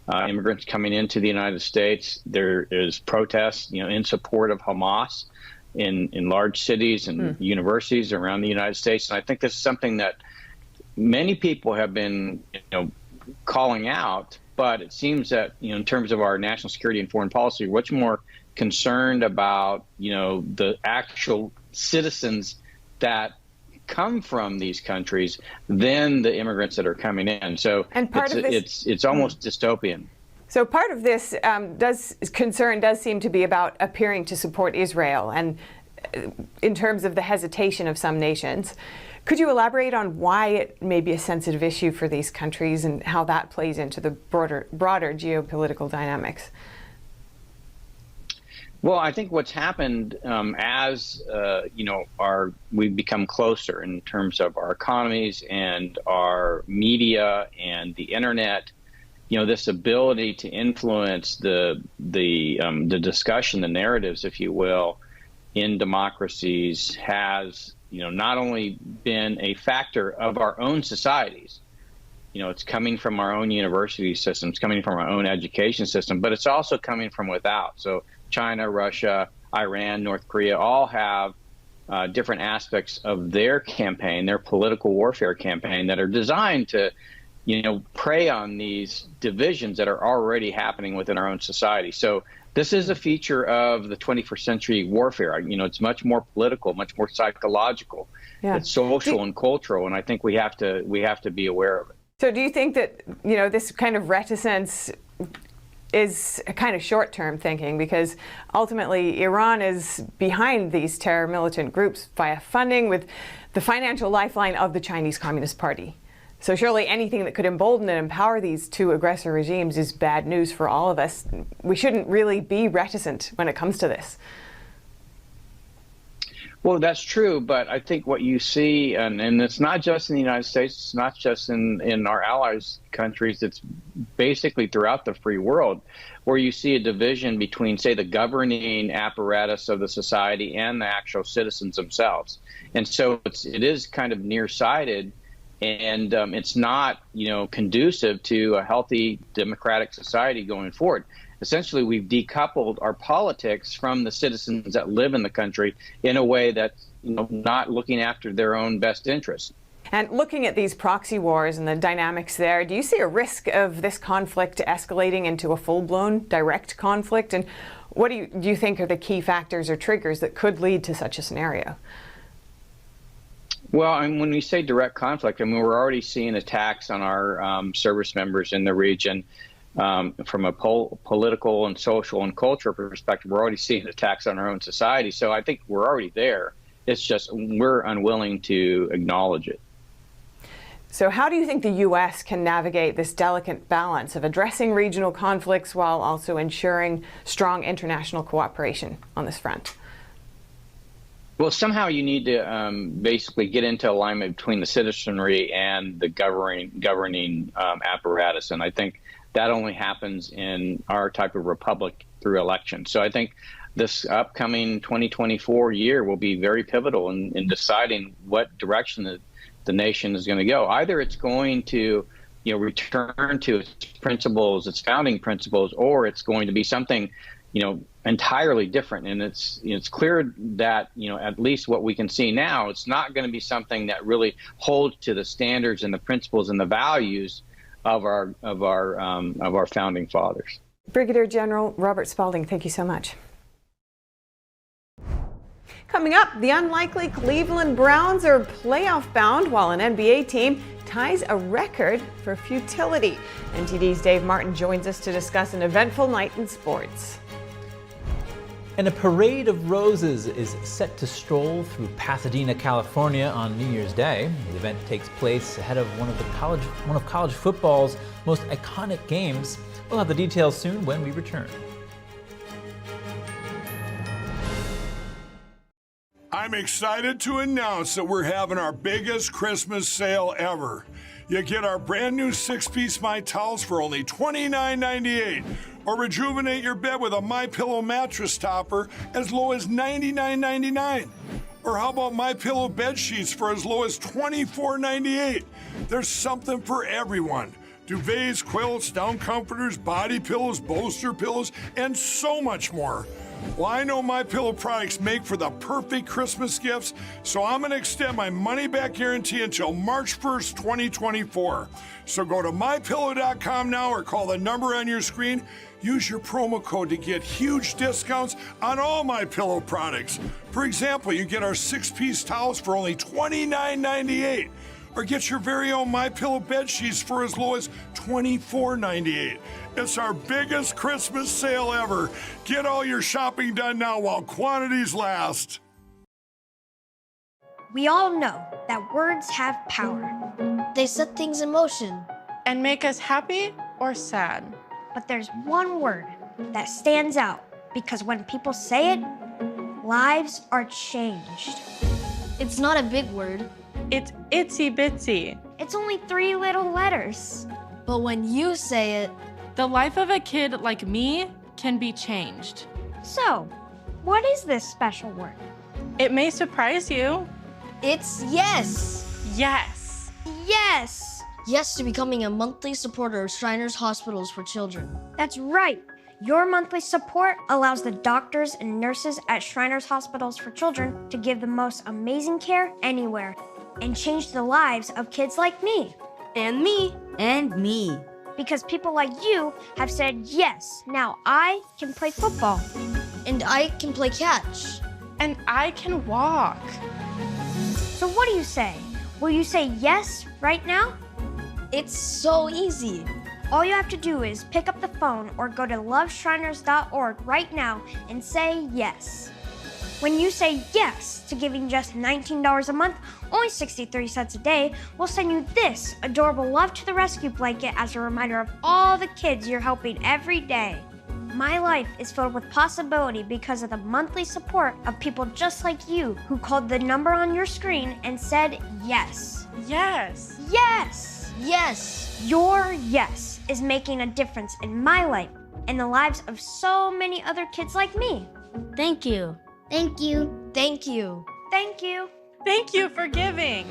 immigrants coming into the United States. There is protests, in support of Hamas in large cities and universities around the United States. And I think this is something that many people have been, calling out. But it seems that, in terms of our national security and foreign policy, we're much more concerned about, the actual citizens that come from these countries than the immigrants that are coming in. So it's almost dystopian. So part of this concern does seem to be about appearing to support Israel, and in terms of the hesitation of some nations. Could you elaborate on why it may be a sensitive issue for these countries and how that plays into the broader geopolitical dynamics? Well, I think what's happened as we've become closer in terms of our economies and our media and the internet. This ability to influence the discussion, the narratives, if you will, in democracies has not only been a factor of our own societies. It's coming from our own university systems, coming from our own education system, but it's also coming from without. So China, Russia, Iran, North Korea all have different aspects of their campaign, their political warfare campaign, that are designed to, prey on these divisions that are already happening within our own society. So This is a feature of the 21st century warfare. You know, it's much more political, much more psychological. Yeah. It's social and cultural, and I think we have to be aware of it. So do you think that, you know, this kind of reticence is a kind of short-term thinking, because ultimately Iran is behind these terror militant groups via funding with the financial lifeline of the Chinese Communist Party? So surely anything that could embolden and empower these two aggressor regimes is bad news for all of us. We shouldn't really be reticent when it comes to this. Well, that's true, but I think what you see, and it's not just in the United States, it's not just in our allies countries, it's basically throughout the free world, where you see a division between, say, the governing apparatus of the society and the actual citizens themselves. And so it is kind of nearsighted, and it's not, you know, conducive to a healthy democratic society going forward. Essentially, we've decoupled our politics from the citizens that live in the country in a way that's, you know, not looking after their own best interests. And looking at these proxy wars and the dynamics there, do you see a risk of this conflict escalating into a full-blown direct conflict? And what do you think are the key factors or triggers that could lead to such a scenario? Well, and when we say direct conflict, I mean, we're already seeing attacks on our service members in the region. From a political and social and cultural perspective, we're already seeing attacks on our own society. So I think we're already there. It's just we're unwilling to acknowledge it. So how do you think the U.S. can navigate this delicate balance of addressing regional conflicts while also ensuring strong international cooperation on this front? Well, somehow you need to basically get into alignment between the citizenry and the governing apparatus. And I think that only happens in our type of republic through election. So I think this upcoming 2024 year will be very pivotal in deciding what direction the nation is going to go. Either it's going to, you know, return to its principles, its founding principles, or it's going to be something, you know, entirely different. And it's clear that, you know, at least what we can see now, it's not going to be something that really holds to the standards and the principles and the values of our founding fathers. Brigadier General Robert Spalding, thank you so much. Coming up, the unlikely Cleveland Browns are playoff bound while an NBA team ties a record for futility. NTD's Dave Martin joins us to discuss an eventful night in sports. And a parade of roses is set to stroll through Pasadena, California on New Year's Day. The event takes place ahead of one of college football's most iconic games. We'll have the details soon when we return. I'm excited to announce that we're having our biggest Christmas sale ever. You get our brand new 6-piece My Towels for only $29.98. Or rejuvenate your bed with a MyPillow mattress topper as low as $99.99. Or how about MyPillow bed sheets for as low as $24.98? There's something for everyone. Duvets, quilts, down comforters, body pillows, bolster pillows, and so much more. Well, I know MyPillow products make for the perfect Christmas gifts, so I'm going to extend my money-back guarantee until March 1st, 2024. So go to MyPillow.com now or call the number on your screen. Use your promo code to get huge discounts on all MyPillow products. For example, you get our 6-piece towels for only $29.98. Or get your very own MyPillow bed sheets for as low as $24.98. It's our biggest Christmas sale ever. Get all your shopping done now while quantities last. We all know that words have power. They set things in motion and make us happy or sad. But there's one word that stands out because when people say it, lives are changed. It's not a big word. It's itsy bitsy. It's only 3 little letters. But when you say it, the life of a kid like me can be changed. So, what is this special word? It may surprise you. It's yes. Yes. Yes. Yes to becoming a monthly supporter of Shriners Hospitals for Children. That's right. Your monthly support allows the doctors and nurses at Shriners Hospitals for Children to give the most amazing care anywhere and change the lives of kids like me. And me. And me. because people like you have said yes. Now I can play football. And I can play catch. And I can walk. So what do you say? Will you say yes right now? It's so easy. All you have to do is pick up the phone or go to loveshriners.org right now and say yes. When you say yes to giving just $19 a month, only 63 cents a day, we'll send you this adorable Love to the Rescue blanket as a reminder of all the kids you're helping every day. My life is filled with possibility because of the monthly support of people just like you who called the number on your screen and said yes. Yes. Yes. Yes. Your yes is making a difference in my life and the lives of so many other kids like me. Thank you. Thank you. Thank you. Thank you. Thank you for giving.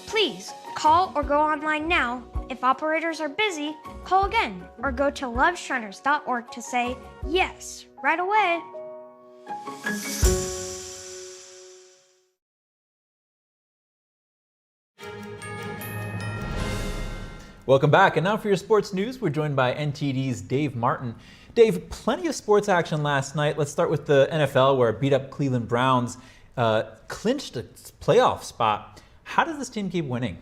Please call or go online now. If operators are busy, call again or go to loveshriners.org to say yes right away. Welcome back. And now for your sports news, we're joined by NTD's Dave Martin. Dave, plenty of sports action last night. Let's start with the NFL, where beat-up Cleveland Browns clinched a playoff spot. How does this team keep winning?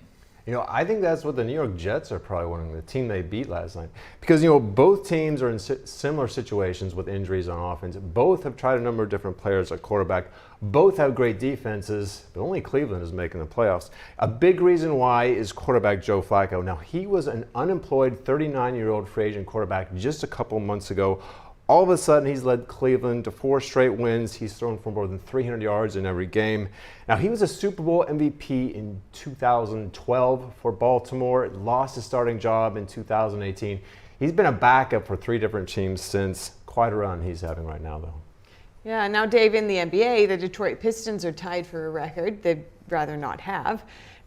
You know, I think that's what the New York Jets are probably winning, the team they beat last night. Because, you know, both teams are in similar situations with injuries on offense. Both have tried a number of different players at quarterback. Both have great defenses, but only Cleveland is making the playoffs. A big reason why is quarterback Joe Flacco. Now, he was an unemployed 39-year-old free agent quarterback just a couple months ago. All of a sudden, he's led Cleveland to 4 straight wins. He's thrown for more than 300 yards in every game. Now, he was a Super Bowl MVP in 2012 for Baltimore, lost his starting job in 2018. He's been a backup for 3 different teams since. Quite a run he's having right now, though. Yeah, now, Dave, in the NBA, the Detroit Pistons are tied for a record they'd rather not have.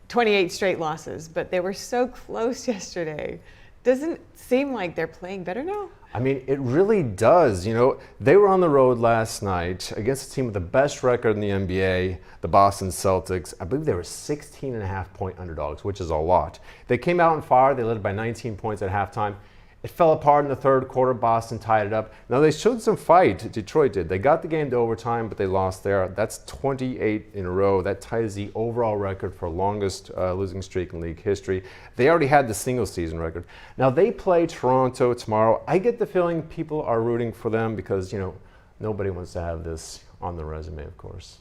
28 straight losses, but they were so close yesterday. Doesn't it seem like they're playing better now? I mean, it really does. You know, they were on the road last night against a team with the best record in the NBA, the Boston Celtics. I believe they were 16.5-point underdogs, which is a lot. They came out on fire. They led by 19 points at halftime. It fell apart in the third quarter. Boston tied it up. Now, they showed some fight. Detroit did. They got the game to overtime, but they lost there. That's 28 in a row. That ties the overall record for longest losing streak in league history. They already had the single season record. Now, they play Toronto tomorrow. I get the feeling people are rooting for them because, you know, nobody wants to have this on the resume, of course.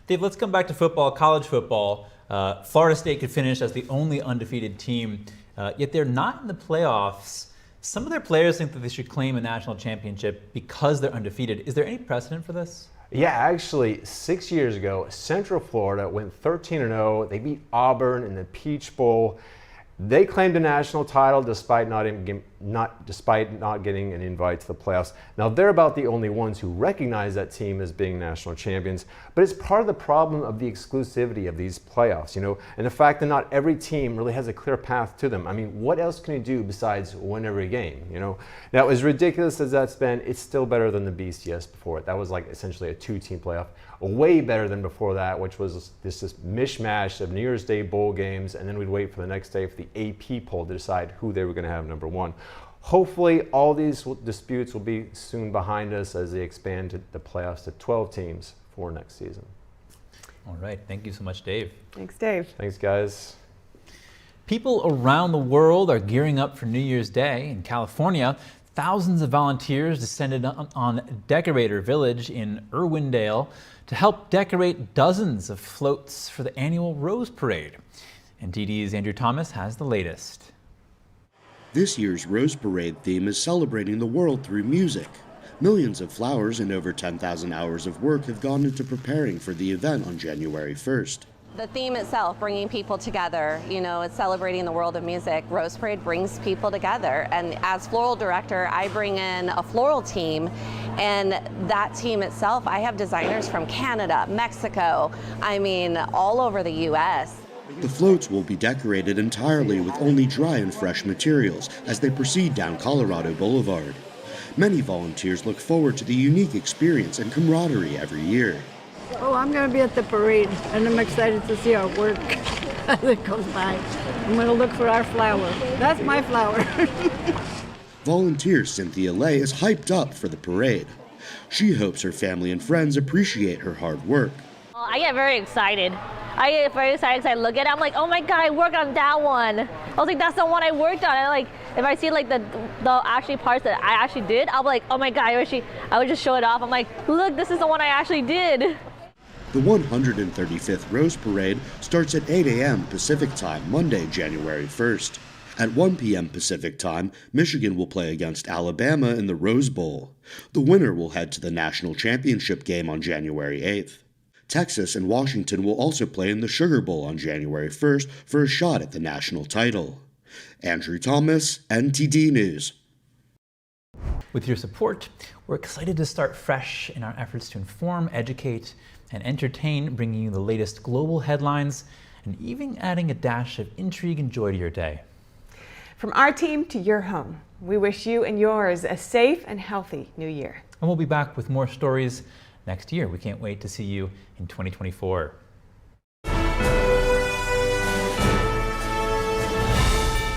Dave, let's come back to football, college football. Florida State could finish as the only undefeated team, yet they're not in the playoffs. Some of their players think that they should claim a national championship because they're undefeated. Is there any precedent for this? Yeah, actually, 6 years ago, Central Florida went 13-0. They beat Auburn in the Peach Bowl. They claimed a national title despite not getting an invite to the playoffs. Now, they're about the only ones who recognize that team as being national champions, but it's part of the problem of the exclusivity of these playoffs, you know, and the fact that not every team really has a clear path to them. I mean, what else can you do besides win every game, you know? Now, as ridiculous as that's been, it's still better than the BCS before it. That was like essentially a 2-team playoff. Way better than before that, which was this mishmash of New Year's Day bowl games, and then we'd wait for the next day for the AP poll to decide who they were going to have number 1. Hopefully, all these disputes will be soon behind us as they expand the playoffs to 12 teams for next season. All right. Thank you so much, Dave. Thanks, Dave. Thanks, guys. People around the world are gearing up for New Year's Day. In California, thousands of volunteers descended on Decorator Village in Irwindale to help decorate dozens of floats for the annual Rose Parade. NTD's Andrew Thomas has the latest. This year's Rose Parade theme is celebrating the world through music. Millions of flowers and over 10,000 hours of work have gone into preparing for the event on January 1st. The theme itself, bringing people together, you know, it's celebrating the world of music. Rose Parade brings people together. And as floral director, I bring in a floral team. And that team itself, I have designers from Canada, Mexico, I mean, all over the U.S. The floats will be decorated entirely with only dry and fresh materials as they proceed down Colorado Boulevard. Many volunteers look forward to the unique experience and camaraderie every year. Oh, I'm going to be at the parade, and I'm excited to see our work. as it goes by. I'm going to look for our flower. That's my flower. Volunteer Cynthia Lay is hyped up for the parade. She hopes her family and friends appreciate her hard work. I get very excited. I get very excited because I look at it, I'm like, oh my God, I worked on that one. I was like, that's the one I worked on. And like, if I see like the actually parts that I actually did, I'll be like, oh my God, I would just show it off. I'm like, look, this is the one I actually did. The 135th Rose Parade starts at 8 a.m. Pacific Time, Monday, January 1st. At 1 p.m. Pacific Time, Michigan will play against Alabama in the Rose Bowl. The winner will head to the national championship game on January 8th. Texas and Washington will also play in the Sugar Bowl on January 1st for a shot at the national title. Andrew Thomas, NTD News. With your support, we're excited to start fresh in our efforts to inform, educate, and entertain, bringing you the latest global headlines and even adding a dash of intrigue and joy to your day. From our team to your home, we wish you and yours a safe and healthy new year. And we'll be back with more stories next year. We can't wait to see you in 2024.